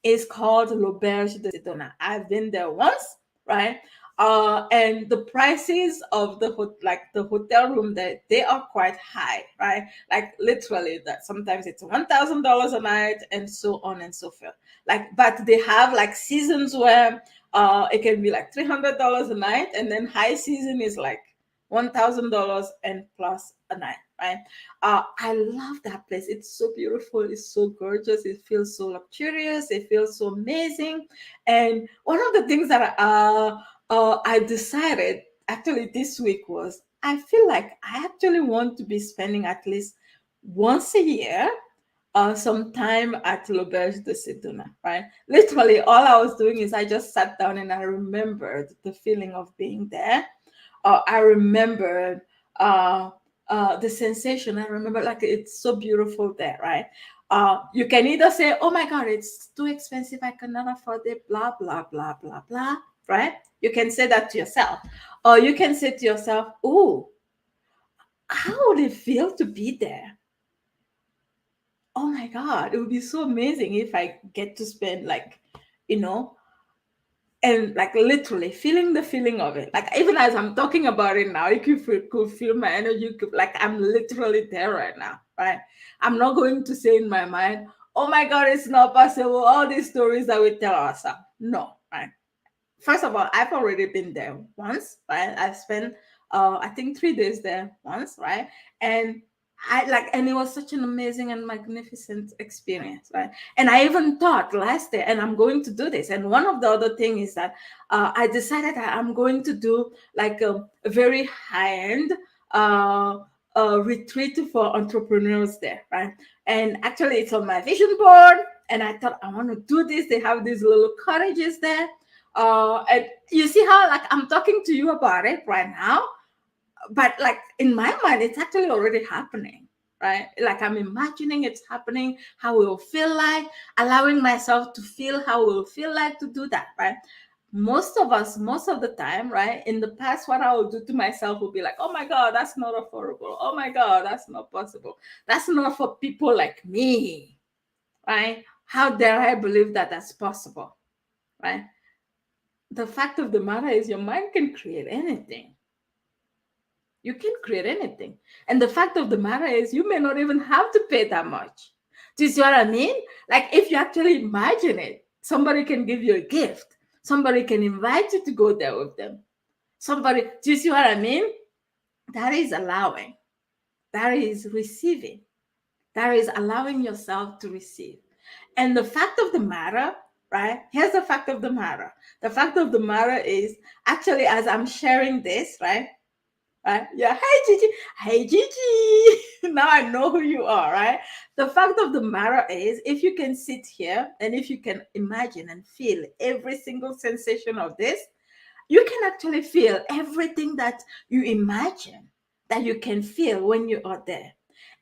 is called L'Auberge de Sedona. I've been there once, right? And the prices of the hotel room there, they are quite high, right? Like literally that sometimes it's $1,000 a night and so on and so forth. Like, but they have like seasons where it can be like $300 a night, and then high season is like $1,000 and plus a night, right? I love that place. It's so beautiful. It's so gorgeous. It feels so luxurious. It feels so amazing. And one of the things that I decided actually this week was I feel like I actually want to be spending at least once a year some time at L'Auberge de Sedona, right? Literally, all I was doing is I just sat down and I remembered the feeling of being there. I remembered uh, the sensation. I remember like it's so beautiful there, right? You can either say, "Oh my God, it's too expensive. I cannot afford it." Blah blah blah blah blah. Right? You can say that to yourself, or you can say to yourself, "Oh, how would it feel to be there? Oh my God, it would be so amazing if I get to spend like, you know, and like literally feeling the feeling of it. Like even as I'm talking about it now, you could feel my energy. Could, like I'm literally there right now, right? I'm not going to say in my mind, "Oh my God, it's not possible." All these stories that we tell ourselves. No, right? First of all, I've already been there once, right? I spent I think 3 days there once, right? And and it was such an amazing and magnificent experience, right? And I even thought last day, and I'm going to do this. And one of the other thing is that I decided that I'm going to do like a very high-end uh retreat for entrepreneurs there, right? And actually it's on my vision board. And I thought I want to do this. They have these little cottages there, and you see how like I'm talking to you about it right now, but like in my mind, it's actually already happening, right? Like I'm imagining it's happening, how it will feel like, allowing myself to feel how it will feel like to do that, right? Most of us, most of the time, right? In the past, what I will do to myself will be like, "Oh my God, that's not affordable. Oh my God, that's not possible. That's not for people like me, right? How dare I believe that that's possible, right?" The fact of the matter is your mind can create anything. You can create anything. And the fact of the matter is you may not even have to pay that much. Do you see what I mean? Like if you actually imagine it, somebody can give you a gift. Somebody can invite you to go there with them. Somebody, do you see what I mean? That is allowing. That is receiving. That is allowing yourself to receive. And the fact of the matter, right? Here's the fact of the matter. The fact of the matter is actually as I'm sharing this, right? right? Yeah, hey Gigi, hey Gigi. Now I know who you are, right? The fact of the matter is, if you can sit here and if you can imagine and feel every single sensation of this, you can actually feel everything that you imagine that you can feel when you are there.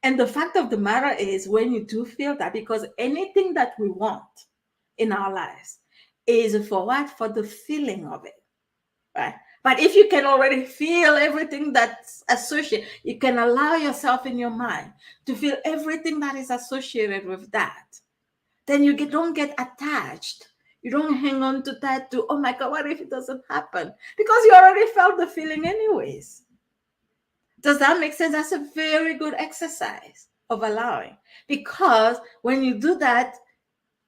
And the fact of the matter is, when you do feel that, because anything that we want in our lives is for what? For the feeling of it, right? But if you can already feel everything that's associated, you can allow yourself in your mind to feel everything that is associated with that, then don't get attached. You don't hang on to that to, oh my God, what if it doesn't happen? Because you already felt the feeling anyways. Does that make sense? That's a very good exercise of allowing. Because when you do that,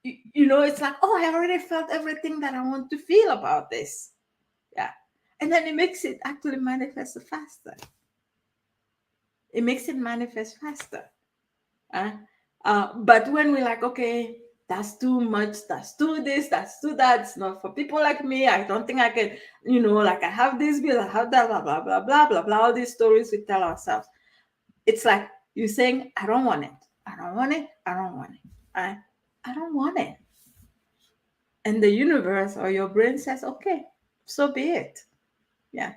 it's like, oh, I already felt everything that I want to feel about this. Yeah. And then it makes it actually manifest faster. It makes it manifest faster. Uh, but when we're like, okay, that's too much, that's too this, that's too that, it's not for people like me. I don't think I can, like I have this bill, I have that, blah, blah, blah, blah, blah, blah, all these stories we tell ourselves. It's like you saying, I don't want it. I don't want it. I don't want it. I don't want it. And the universe or your brain says, okay, so be it. Yeah.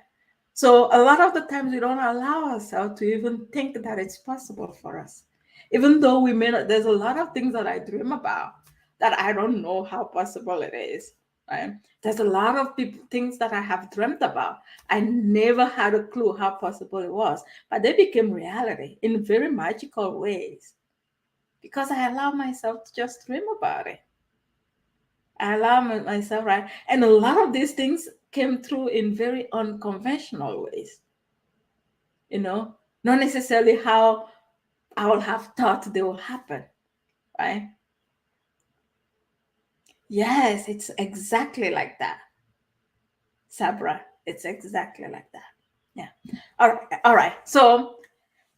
So a lot of the times we don't allow ourselves to even think that it's possible for us. Even though we may not, there's a lot of things that I dream about that I don't know how possible it is. Right? There's a lot of things that I have dreamt about. I never had a clue how possible it was, but they became reality in very magical ways because I allow myself to just dream about it. I allow myself, right? And a lot of these things came through in very unconventional ways, not necessarily how I would have thought they will happen, right? Yes, it's exactly like that, Sabra. It's exactly like that. Yeah. All right. All right. So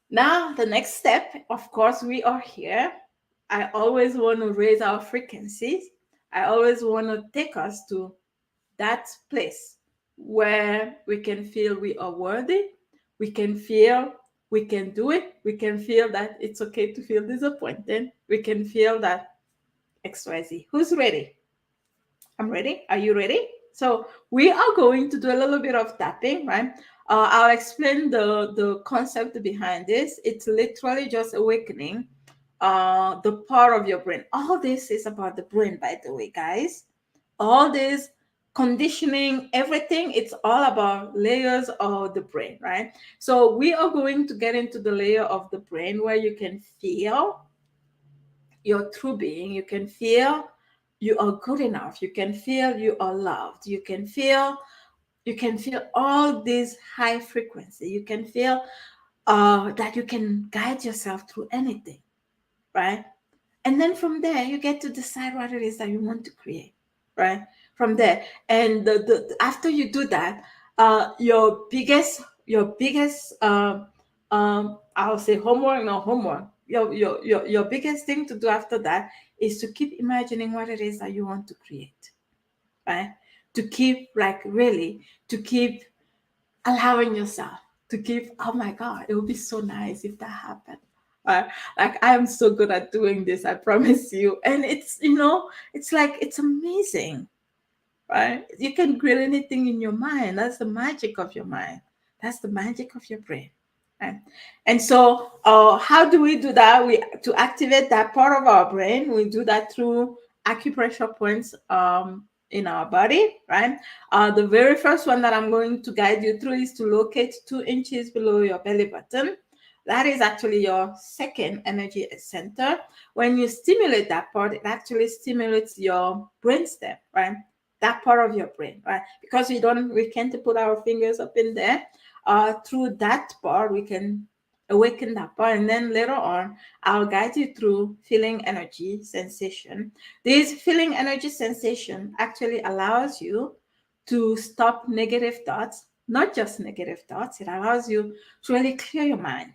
now the next step, of course, we are here. I always want to raise our frequencies. I always want to take us to that place where we can feel we are worthy. We can feel we can do it. We can feel that it's okay to feel disappointed. We can feel that XYZ. Who's ready? I'm ready. Are you ready? So we are going to do a little bit of tapping, right? I'll explain the concept behind this. It's literally just awakening the part of your brain. All this is about the brain, by the way, guys. All this conditioning, everything, it's all about layers of the brain, right? So we are going to get into the layer of the brain where you can feel your true being. You can feel you are good enough. You can feel you are loved. You can feel all this high frequency. You can feel that you can guide yourself through anything, right? And then from there, you get to decide what it is that you want to create, right? From there, and after you do that, your biggest I'll say homework, no homework. Your biggest thing to do after that is to keep imagining what it is that you want to create, right? To keep, like, really, to keep allowing yourself to keep, oh my God, it would be so nice if that happened. Uh, like, I am so good at doing this, I promise you. And it's like, it's amazing, right? You can create anything in your mind. That's the magic of your mind. That's the magic of your brain. Right? And so, how do we do that? We To activate that part of our brain, we do that through acupressure points in our body, right? The very first one that I'm going to guide you through is to locate 2 inches below your belly button. That is actually your second energy center. When you stimulate that part, it actually stimulates your brainstem, right? That part of your brain, right? Because we can't put our fingers up in there. Through that part, we can awaken that part, and then later on, I'll guide you through feeling energy sensation. This feeling energy sensation actually allows you to stop negative thoughts, not just negative thoughts. It allows you to really clear your mind,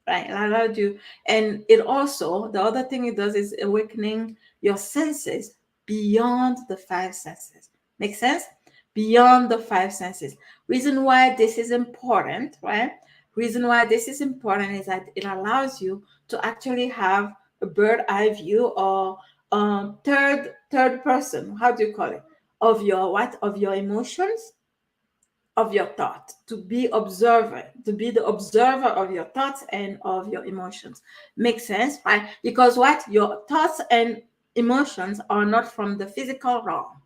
right? It allows you, and it also, the other thing it does is awakening your senses beyond the five senses. Make sense? Beyond the five senses. Reason why this is important, right? Reason why this is important is that it allows you to actually have a bird eye view, or third person, how do you call it, of your what, of your emotions, of your thought, to be observer, to be the observer of your thoughts and of your emotions. Makes sense, right? Because what, your thoughts and emotions are not from the physical realm,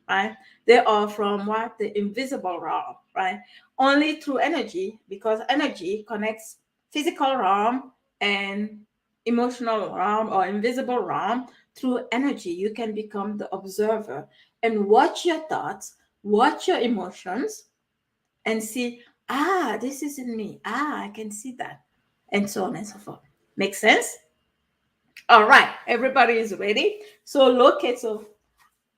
right? They are from what, the invisible realm, right? Only through energy, because energy connects physical realm and emotional realm or invisible realm. Through energy you can become the observer and watch your thoughts, watch your emotions, and see, this is in me. I can see that. And so on and so forth. Make sense? All right. Everybody is ready. So look at, so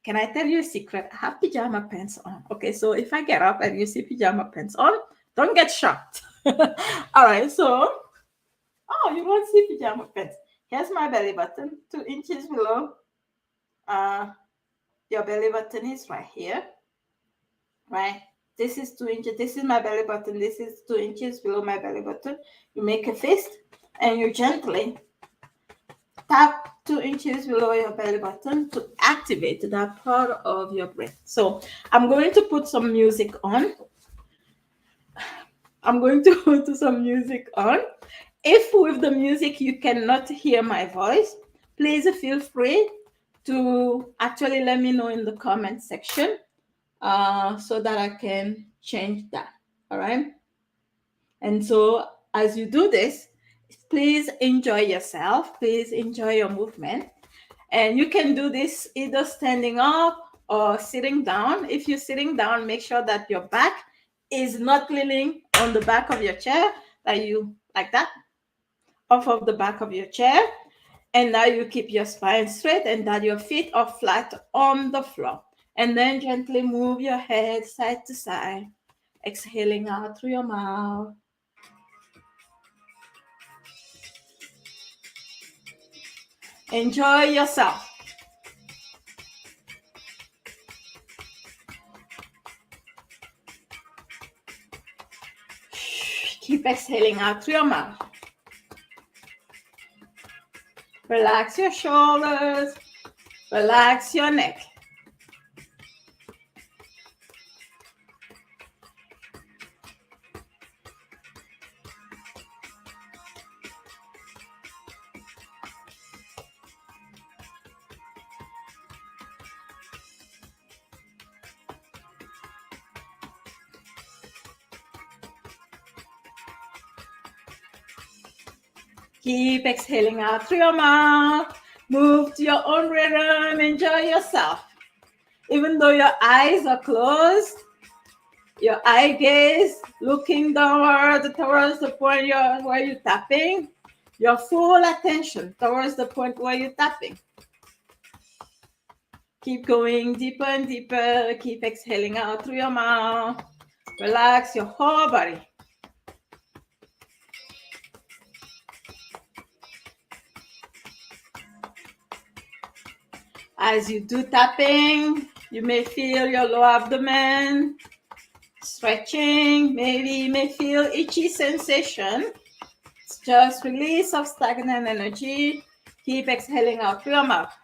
can I tell you a secret? I have pajama pants on. Okay. So if I get up and you see pajama pants on, don't get shocked. All right. So, you don't see pajama pants. Here's my belly button, 2 inches below. Uh, your belly button is right here, right? This is 2 inches. This is my belly button. This is 2 inches below my belly button. You make a fist and you gently tap 2 inches below your belly button to activate that part of your brain. So I'm going to put some music on. I'm going to put some music on. If with the music you cannot hear my voice, please feel free to actually let me know in the comment section, so that I can change that. All right. And so as you do this, please enjoy yourself. Please enjoy your movement. And you can do this either standing up or sitting down. If you're sitting down, make sure that your back is not leaning on the back of your chair, that you like that, off of the back of your chair. And now you keep your spine straight and that your feet are flat on the floor. And then gently move your head side to side, exhaling out through your mouth. Enjoy yourself. Keep exhaling out through your mouth. Relax your shoulders. Relax your neck. Keep exhaling out through your mouth. Move to your own rhythm. Enjoy yourself. Even though your eyes are closed, your eye gaze looking downward towards the point where you're tapping, your full attention towards the point where you're tapping. Keep going deeper and deeper. Keep exhaling out through your mouth. Relax your whole body. As you do tapping, you may feel your lower abdomen stretching. Maybe you may feel itchy sensation. It's just release of stagnant energy. Keep exhaling out through your mouth.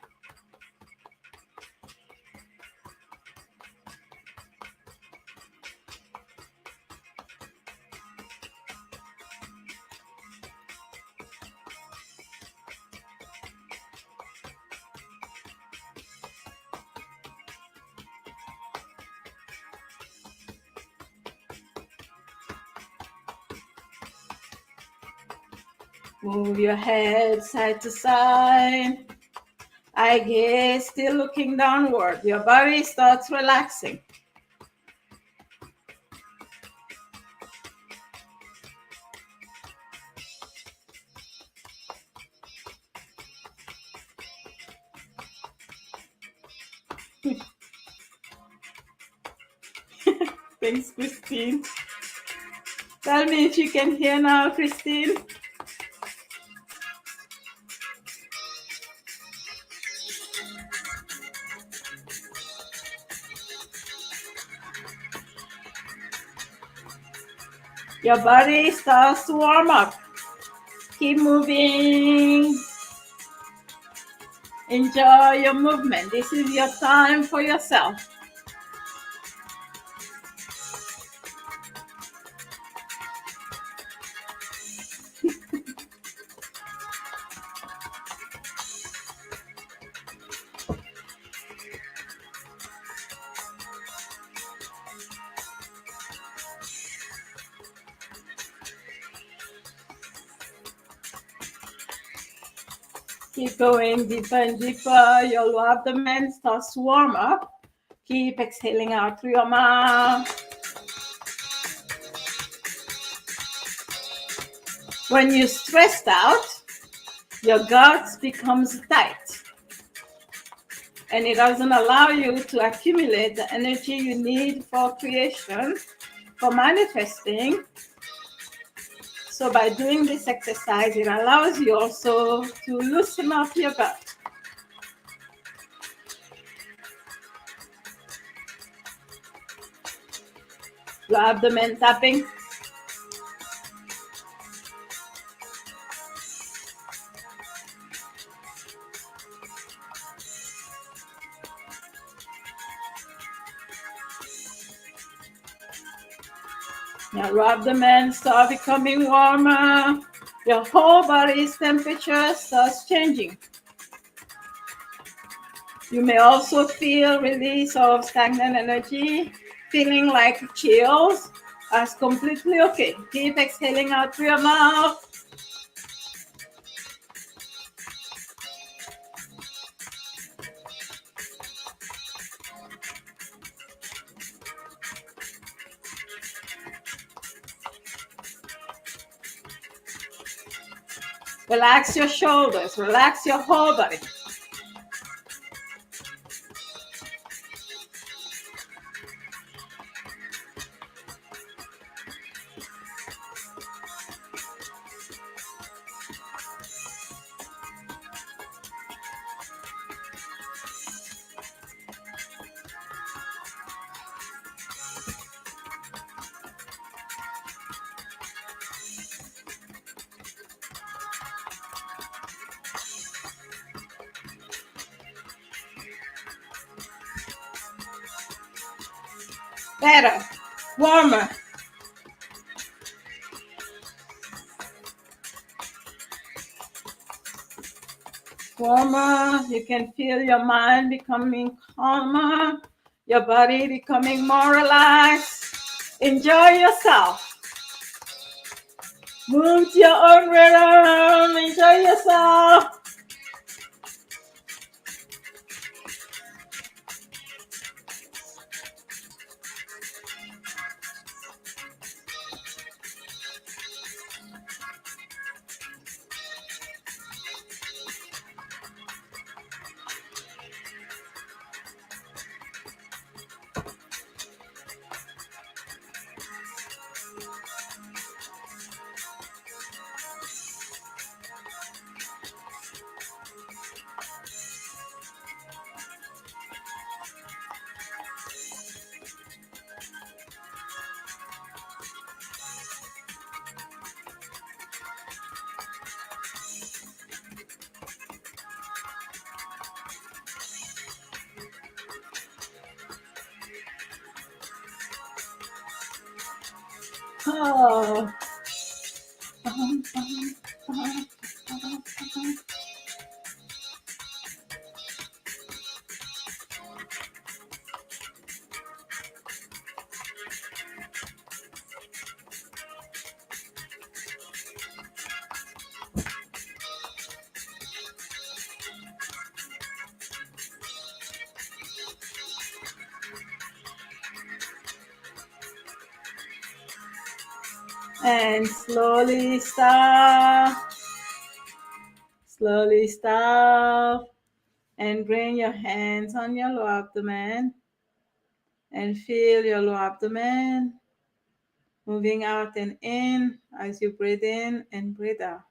Move your head side to side. Eye gaze still looking downward. Your body starts relaxing. Thanks, Christine. Tell me if you can hear now, Christine. Your body starts to warm up. Keep moving. Enjoy your movement. This is your time for yourself. Keep going deeper and deeper. Your lower abdomen starts to warm up. Keep exhaling out through your mouth. When you're stressed out, your gut becomes tight and it doesn't allow you to accumulate the energy you need for creation, for manifesting. So by doing this exercise, it allows you also to loosen up your gut. Your abdomen tapping. Your abdomen starts becoming warmer. Your whole body's temperature starts changing. You may also feel release of stagnant energy, feeling like chills. That's completely okay. Keep exhaling out through your mouth. Relax your shoulders, relax your whole body. Better, warmer. Warmer. You can feel your mind becoming calmer, your body becoming more relaxed. Enjoy yourself. Move to your own rhythm. Enjoy yourself. Oh. And slowly stop, and bring your hands on your lower abdomen and feel your lower abdomen moving out and in as you breathe in and breathe out.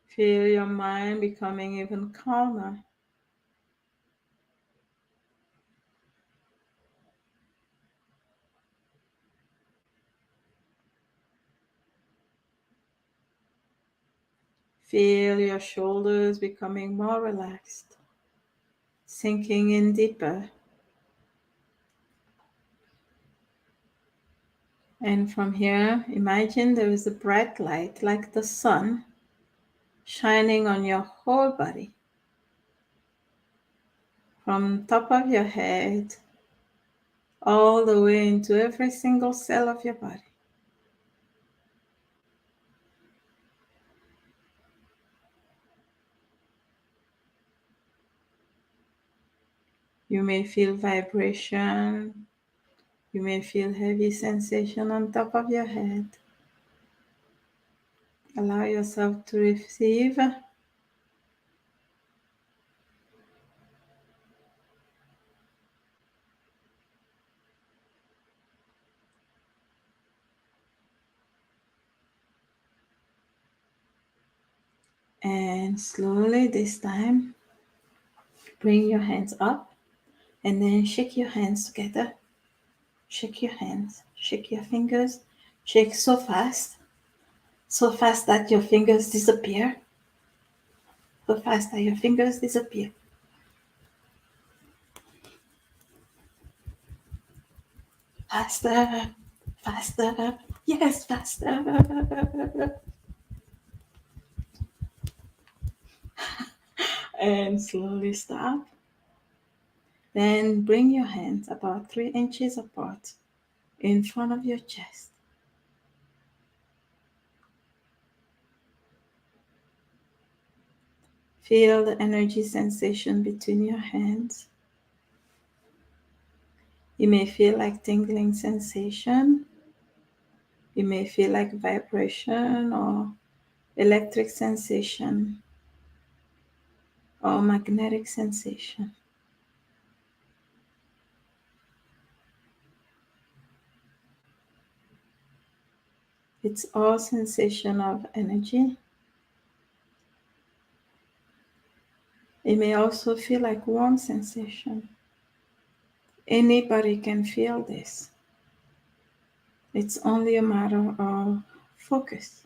Feel your mind becoming even calmer. Feel your shoulders becoming more relaxed, sinking in deeper. And from here, imagine there is a bright light like the sun shining on your whole body, from top of your head all the way into every single cell of your body. You may feel vibration. You may feel heavy sensation on top of your head. Allow yourself to receive and slowly this time bring your hands up and then shake your hands together. Shake your hands, shake your fingers, shake so fast that your fingers disappear, so fast that your fingers disappear. Faster, faster, yes, faster. And slowly stop. Then bring your hands about 3 inches apart in front of your chest. Feel the energy sensation between your hands. You may feel like tingling sensation. You may feel like vibration or electric sensation or magnetic sensation. It's all sensation of energy. It may also feel like warm sensation. Anybody can feel this. It's only a matter of focus.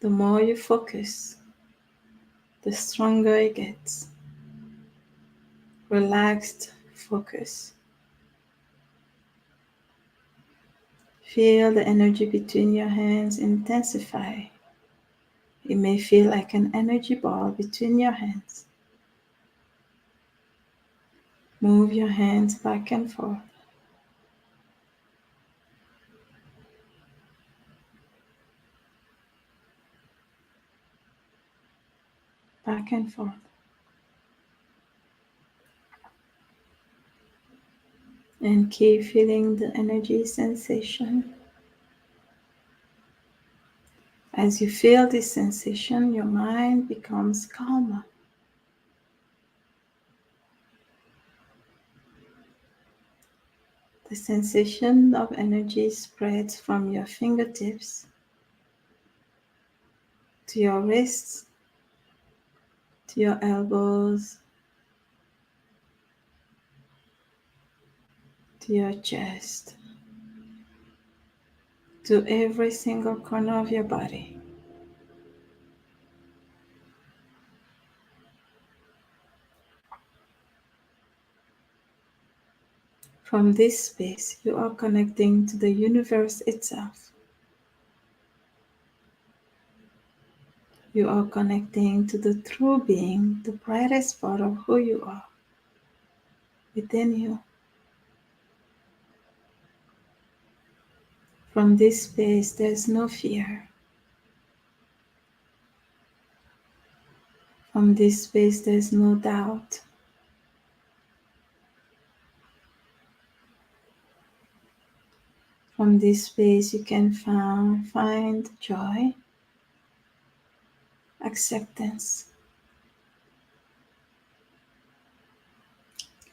The more you focus, the stronger it gets. Relaxed focus. Feel the energy between your hands intensify. It may feel like an energy ball between your hands. Move your hands back and forth. Back and forth. And keep feeling the energy sensation. As you feel this sensation, your mind becomes calmer. The sensation of energy spreads from your fingertips to your wrists, to your elbows, to your chest, to every single corner of your body. From this space, you are connecting to the universe itself. You are connecting to the true being, the brightest part of who you are within you. From this space, there's no fear. From this space, there's no doubt. From this space, you can find joy, acceptance,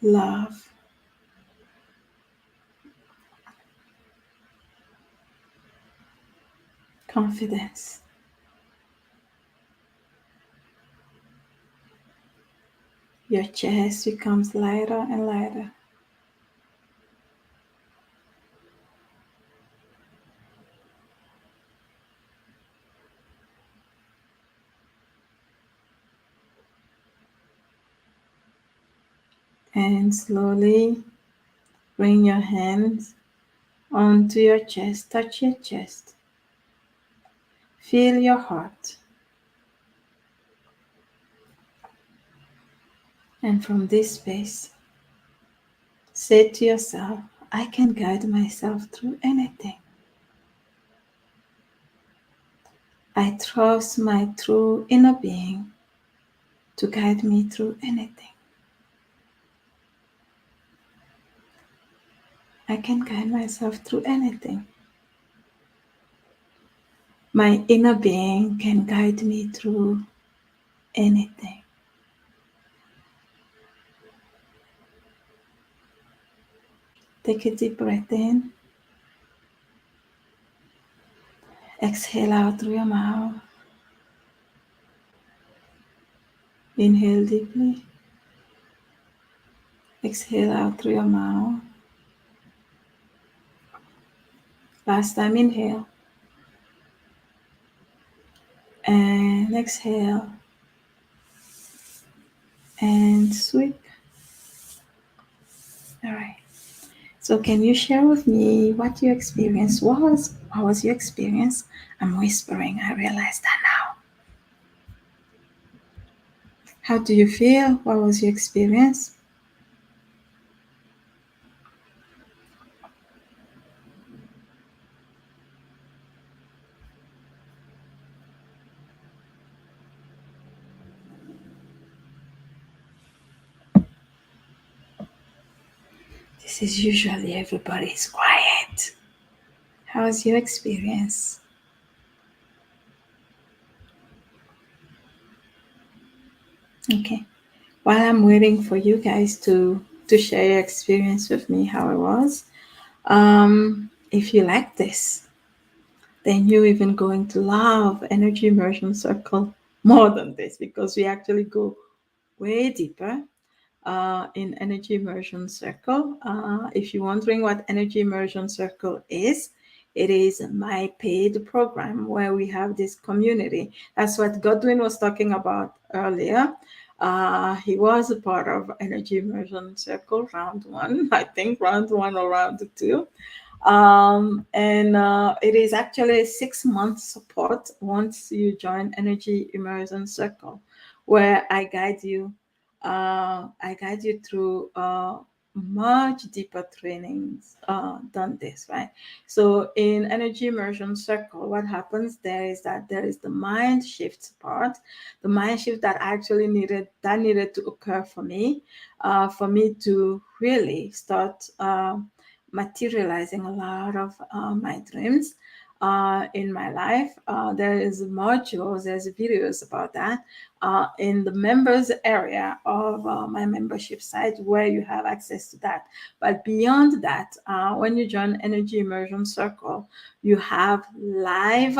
love, confidence. Your chest becomes lighter and lighter. And slowly bring your hands onto your chest, touch your chest, feel your heart. And from this space, say to yourself, I can guide myself through anything. I trust my true inner being to guide me through anything. I can guide myself through anything. My inner being can guide me through anything. Take a deep breath in. Exhale out through your mouth. Inhale deeply. Exhale out through your mouth. Last time, inhale. And exhale. And sweep. All right. So can you share with me what your experience was? What was your experience? I'm whispering. I realize that now. How do you feel? What was your experience? This is usually everybody's quiet. How was your experience? Okay. While I'm waiting for you guys to share your experience with me, how it was. If you like this, then you're even going to love Energy Immersion Circle more than this because we actually go way deeper in Energy Immersion Circle. If you're wondering what Energy Immersion Circle is, it is my paid program where we have this community. That's what Godwin was talking about earlier. He was a part of Energy Immersion Circle round one, I think round one or round two. And it is actually 6 month support once you join Energy Immersion Circle, where I guide you through much deeper trainings than this, right? So in Energy Immersion Circle, what happens there is that there is the mind shift part, the mind shift that actually needed to occur for me to really start materializing a lot of my dreams in my life. There is modules, there's videos about that in the members area of my membership site where you have access to that. But beyond that, when you join Energy Immersion Circle, you have live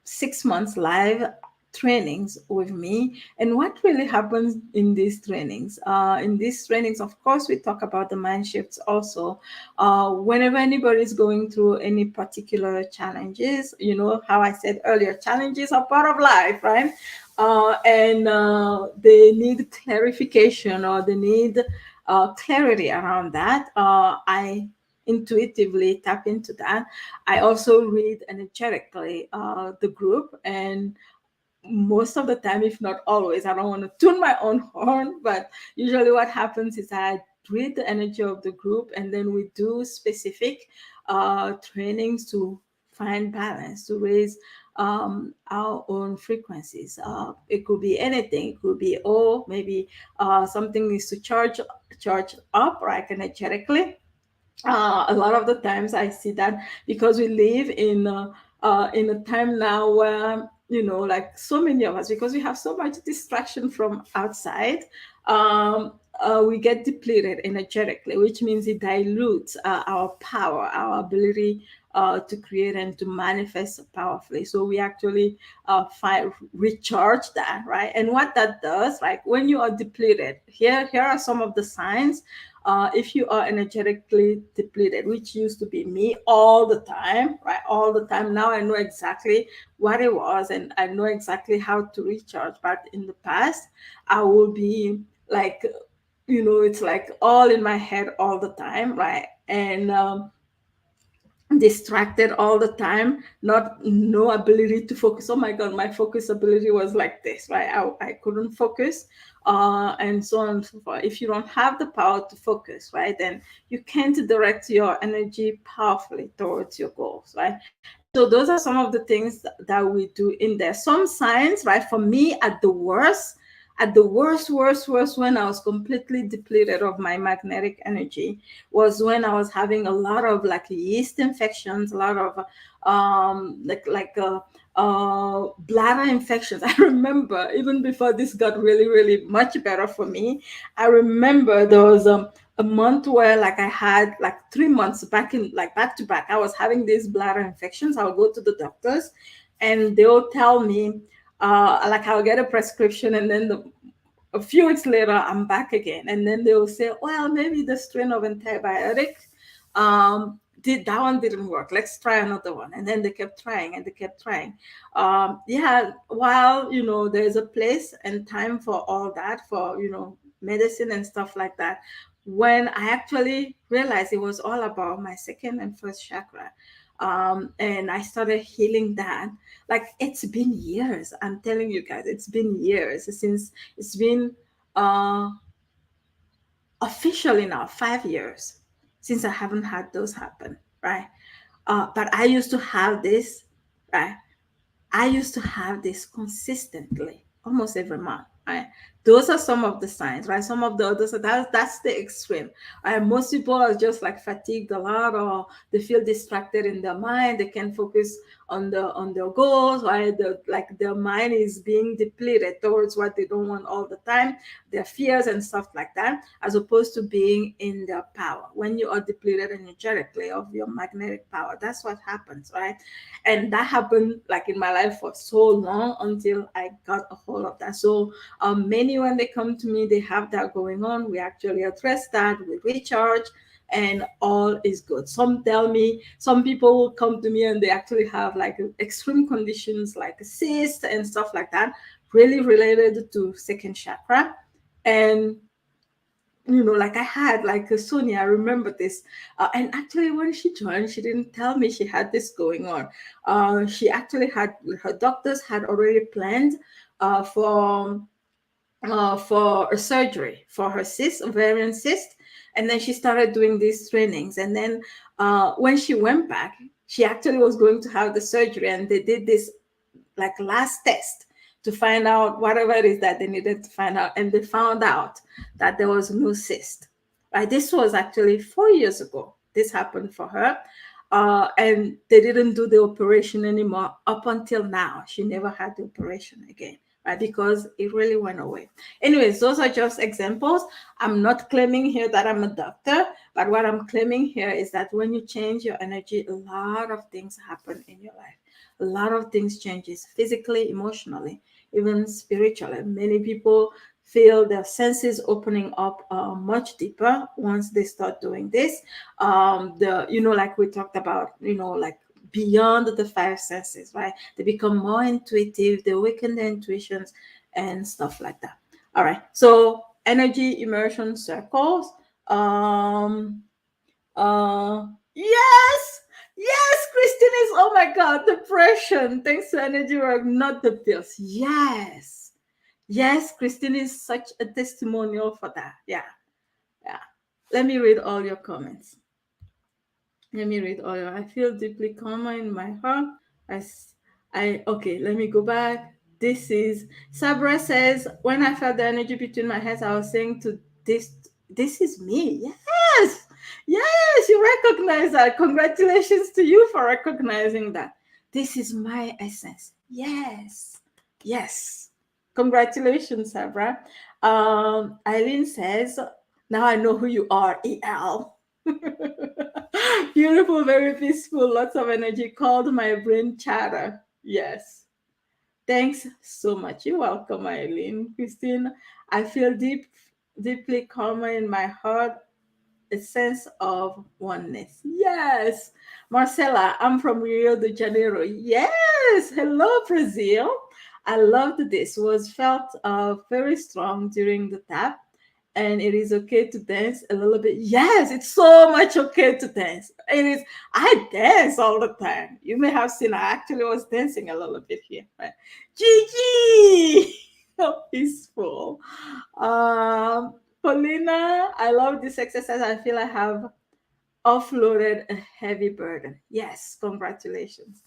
6 months live trainings with me. And what really happens in these trainings? Of course, we talk about the mind shifts also. Whenever anybody is going through any particular challenges, you know how I said earlier, challenges are part of life, right? And they need clarification or they need clarity around that. I intuitively tap into that. I also read energetically the group, and most of the time, if not always, I don't want to tune my own horn, but usually what happens is I read the energy of the group and then we do specific trainings to find balance, to raise our own frequencies. It could be anything. It could be, oh, maybe something needs to charge up, right, energetically. A lot of the times I see that because we live in a time now where, like so many of us, because we have so much distraction from outside, we get depleted energetically, which means it dilutes our power, our ability to create and to manifest powerfully. So we actually recharge that, right? And what that does, like when you are depleted, here are some of the signs. If you are energetically depleted, which used to be me all the time, right? All the time. Now I know exactly what it was and I know exactly how to recharge. But in the past, I would be like it's like all in my head all the time, right? And distracted all the time, not no ability to focus. Oh my god, my focus ability was like this, right? I couldn't focus, and so on and so forth. If you don't have the power to focus, right, then you can't direct your energy powerfully towards your goals, right? So those are some of the things that we do in there. Some signs, right? For me, at the worst, when I was completely depleted of my magnetic energy, was when I was having a lot of like yeast infections, a lot of bladder infections. I remember even before this got really, really much better for me. I remember there was a month where like I had like 3 months back in like back to back. I was having these bladder infections. I'll go to the doctors, and they'll tell me, like I'll get a prescription, and then a few weeks later I'm back again, and then they'll say, well, maybe the strain of antibiotic did that one didn't work. Let's try another one. And then they kept trying and they kept trying. Yeah, while there's a place and time for all that, for medicine and stuff like that. When I actually realized it was all about my second and first chakra, and I started healing that. Like it's been years. I'm telling you guys, it's been years since it's been uh officially now 5 years since I haven't had those happen, right? But I used to have this, right? I used to have this consistently, almost every month. Right? Those are some of the signs, right? Some of the others, that's the extreme. Most people are just like fatigued a lot, or they feel distracted in their mind. They can't focus on their goals, right? Like their mind is being depleted towards what they don't want all the time, their fears and stuff like that, as opposed to being in their power. When you are depleted energetically of your magnetic power, that's what happens, right? And that happened like in my life for so long until I got a hold of that. So many, when they come to me, they have that going on. We actually address that, we recharge, and all is good. Some people will come to me and they actually have like extreme conditions like a cyst and stuff like that, really related to second chakra. And like I had like a Sonia, I remember this. And actually, when she joined, she didn't tell me she had this going on. She actually had, her doctors had already planned for a surgery for her cyst, ovarian cyst. And then she started doing these trainings. And then when she went back, she actually was going to have the surgery, and they did this like last test to find out whatever it is that they needed to find out, and they found out that there was no cyst. Right, this was actually 4 years ago. This happened for her, and they didn't do the operation anymore up until now. She never had the operation again. Right, because it really went away. Anyways, those are just examples. I'm not claiming here that I'm a doctor, but what I'm claiming here is that when you change your energy, a lot of things happen in your life. A lot of things changes physically, emotionally, even spiritually. Many people feel their senses opening up much deeper once they start doing this. The like we talked about, like beyond the five senses, right? They become more intuitive, they awaken their intuitions and stuff like that. All right, so energy immersion circles. um yes, yes, Christine is, oh my God, depression. Thanks to energy work, not the pills. Yes, yes, Christine is such a testimonial for that. Yeah, yeah. Let me read all your comments. Let me read all your. I feel deeply calmer in my heart. Okay, let me go back. This is Sabra says, when I felt the energy between my hands, I was saying to this is me. Yes, yes, you recognize that. Congratulations to you for recognizing that. This is my essence. Yes, yes. Congratulations, Sabra. Eileen says, now I know who you are, EL. Beautiful, very peaceful, lots of energy. Called my brain chatter. Yes. Thanks so much. You're welcome, Eileen. Christine, I feel deeply calmer in my heart, a sense of oneness. Yes. Marcela, I'm from Rio de Janeiro. Yes. Hello, Brazil. I loved this. Was felt very strong during the tap, And it is okay to dance a little bit. Yes, it's so much okay to dance. It is. I dance all the time. You may have seen I actually was dancing a little bit here. Right? Gigi, how peaceful. Paulina, I love this exercise. I feel I have offloaded a heavy burden. Yes, congratulations.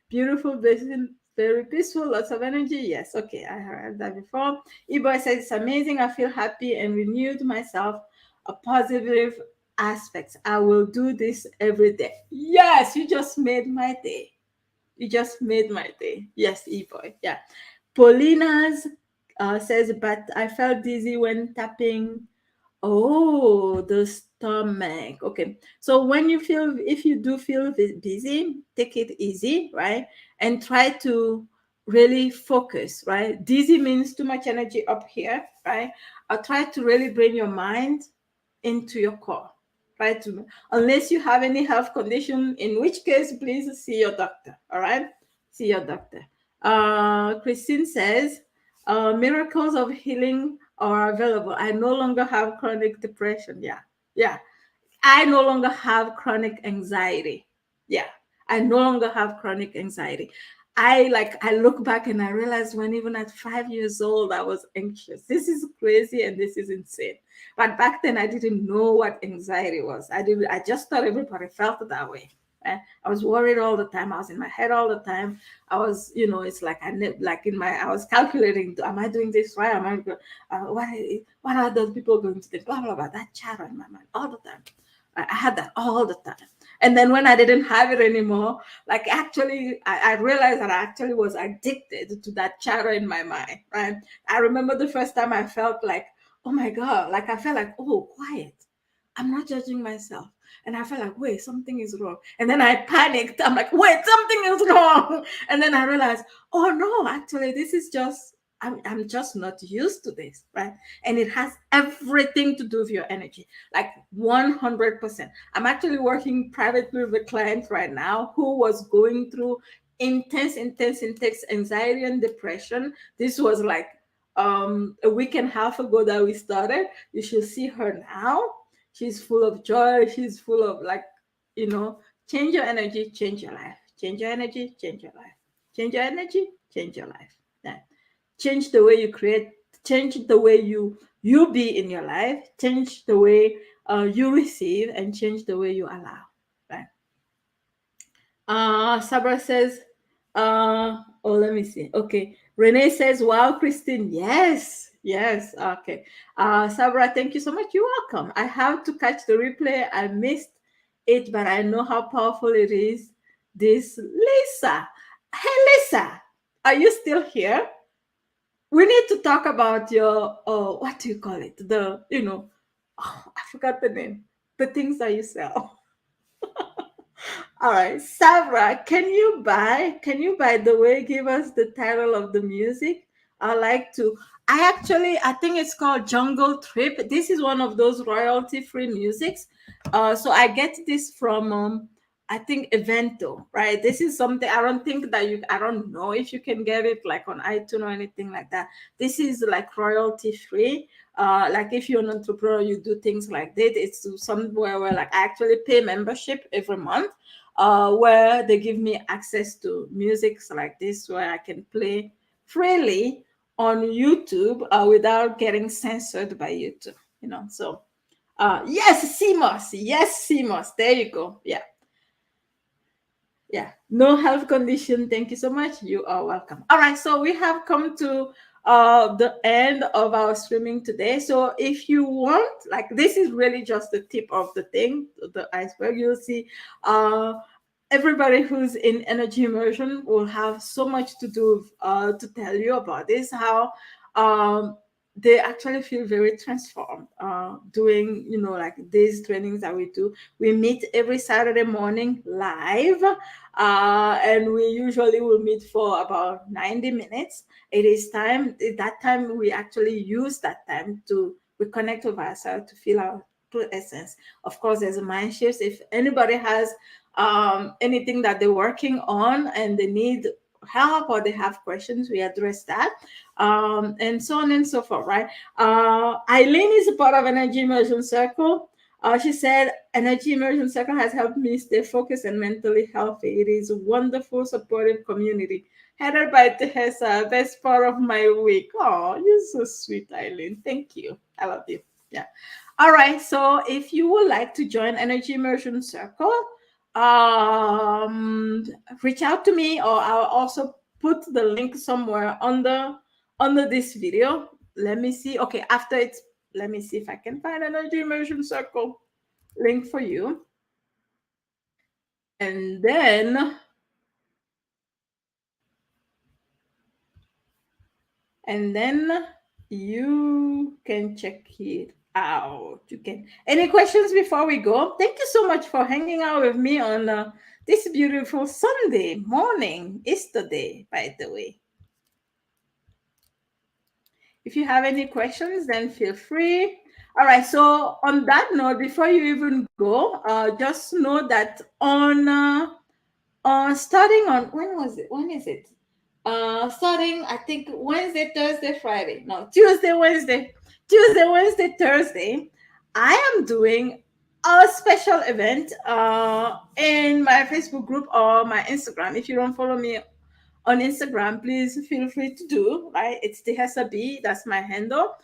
Beautiful basin, very peaceful, lots of energy. Yes, okay, I heard that before. Eboy says it's amazing. I feel happy and renewed myself. A positive aspects. I will do this every day. Yes, you just made my day. You just made my day. Yes, Eboy. Yeah. Paulina's says, but I felt dizzy when tapping. Oh, the stomach. Okay. So when you feel, if you do feel busy, take it easy, right? And try to really focus, right? Dizzy means too much energy up here, right? Try to really bring your mind into your core, right? Unless you have any health condition, in which case, please see your doctor, all right? See your doctor. Christine says, miracles of healing are available. I no longer have chronic depression. Yeah, yeah. I no longer have chronic anxiety. Yeah, I no longer have chronic anxiety. I look back and I realize when even at 5 years old I was anxious. This is crazy and this is insane. But back then I didn't know what anxiety was. I just thought everybody felt that way. I was worried all the time. I was in my head all the time. I was, it's like like in my, I was calculating. Am I doing this right? Am I? What are those people going to think? Blah blah blah. That chatter in my mind all the time. I had that all the time. And then when I didn't have it anymore, like actually, I realized that I actually was addicted to that chatter in my mind, right? I remember the first time I felt like, oh my God, like I felt like, oh, quiet. I'm not judging myself. And I felt like, wait, something is wrong. And then I panicked. I'm like, wait, something is wrong. And then I realized, oh no, actually, this is just, I'm just not used to this, right? And it has everything to do with your energy, like 100%. I'm actually working privately with a client right now who was going through intense anxiety and depression. This was like a week and a half ago that we started. You should see her now. She's full of joy. She's full of like, you know, change your energy, change your life. Change your energy, change your life. Change your energy, change your life. Yeah. Change the way you create, change the way you be in your life, change the way you receive, and change the way you allow. Right. Sabra says, oh, let me see. Okay. Renee says, wow, Christine. Yes. Yes. Okay. Sabra, thank you so much. You're welcome. I have to catch the replay. I missed it, but I know how powerful it is. This Lisa. Hey, Lisa. Are you still here? We need to talk about your, what do you call it? Oh, I forgot the name. The things that you sell. All right, Savra, can you by the way give us the title of the music? I like to I think it's called Jungle Trip. This is one of those royalty free musics. So I get this from I think Evento, right? This is something I don't think that you I don't know if you can get it like on iTunes or anything like that. This is like royalty free. Like if you're an entrepreneur, you do things like that. It's somewhere where like I actually pay membership every month, where they give me access to music like this, where I can play freely on YouTube without getting censored by YouTube. So yes, CMOS, yes, CMOS. There you go. Yeah, yeah. No health condition. Thank you so much. You are welcome. All right, so we have come to the end of our streaming today. So if you want, like, this is really just the tip of the thing, the iceberg. You'll see everybody who's in energy immersion will have so much to do to tell you about this, how um, they actually feel very transformed doing, like these trainings that we do. We meet every Saturday morning live, and we usually will meet for about 90 minutes. It is time, at that time we actually use that time to reconnect with ourselves, to feel our true essence. Of course, there's a mind shift. If anybody has anything that they're working on and they need help or they have questions, we address that, and so on and so forth, right? Eileen is a part of Energy Immersion Circle. She said, Energy Immersion Circle has helped me stay focused and mentally healthy. It is a wonderful, supportive community. Headed by Tehesa, best part of my week. Oh, you're so sweet, Eileen. Thank you. I love you. Yeah. All right. So if you would like to join Energy Immersion Circle, um, reach out to me, or I'll also put the link somewhere under this video. Let me see. Okay, after it's, let me see if I can find Energy Immersion Circle link for you. And then you can check it out. You can. Any questions before we go? Thank you so much for hanging out with me on this beautiful Sunday morning, Easter day, by the way. If you have any questions, then feel free. All right. So on that note, before you even go, just know that starting on, when was it? When is it? Starting, I think, Wednesday, Thursday, Friday. No, Tuesday, Wednesday, Thursday. I am doing a special event in my Facebook group or my Instagram. If you don't follow me on Instagram, please feel free to do, right? It's Tehesa B, that's my handle.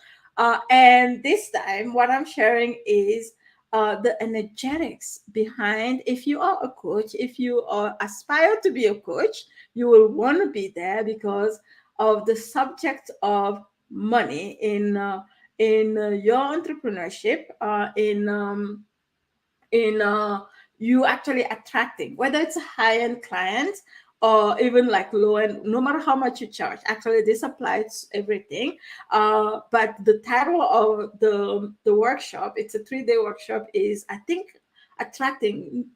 And this time, what I'm sharing is the energetics behind. If you are a coach, if you are aspire to be a coach, you will want to be there because of the subject of money in your entrepreneurship, in you actually attracting, whether it's a high-end client or even like low end, no matter how much you charge. Actually, this applies to everything. But the title of the workshop, it's a 3-day workshop, is, I think, attracting,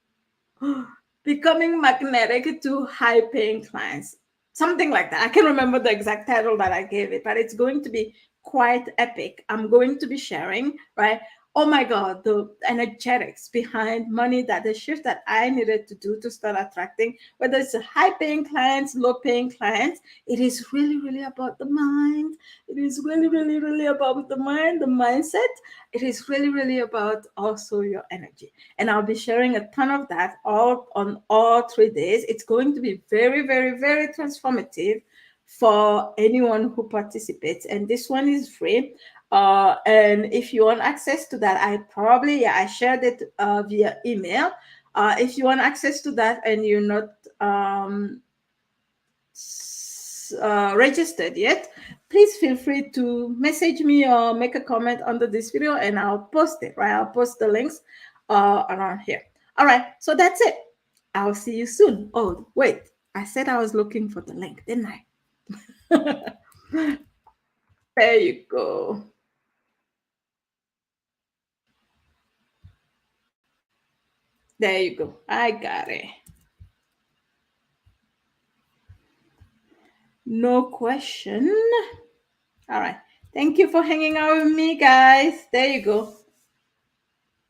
becoming magnetic to high paying clients, something like that. I can't remember the exact title that I gave it, but it's going to be quite epic. I'm going to be sharing, right? Oh my God, the energetics behind money, that the shift that I needed to do to start attracting, whether it's a high paying clients, low paying clients, it is really, really about the mind. It is really, really, really about the mind, the mindset. It is really, really about also your energy. And I'll be sharing a ton of that all on all 3 days. It's going to be very, very, very transformative for anyone who participates. And this one is free. And if you want access to that, I shared it via email. If you want access to that and you're not registered yet, please feel free to message me or make a comment under this video and I'll post it, right? I'll post the links around here. All right, so that's it. I'll see you soon. Oh, wait, I said I was looking for the link, didn't I? There you go. There you go. I got it. No question. All right. Thank you for hanging out with me, guys. There you go.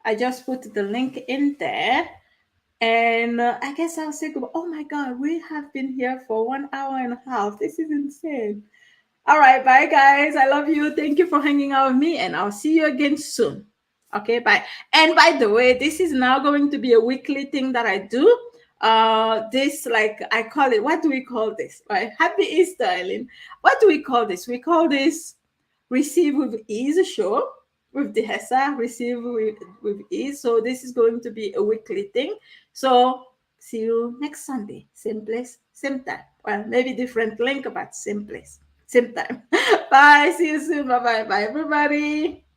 I just put the link in there. And I guess I'll say goodbye. Oh my God, we have been here for 1 hour and a half. This is insane. All right, bye, guys. I love you. Thank you for hanging out with me, and I'll see you again soon. Okay, bye. And by the way, this is now going to be a weekly thing that I do. This, like, I call it, what do we call this? Right? Happy Easter, Eileen. What do we call this? We call this Receive with Ease show with the HESA, Receive with Ease. So this is going to be a weekly thing. So see you next Sunday. Same place, same time. Well, maybe different link, but same place, same time. Bye. See you soon. Bye bye. Bye, everybody.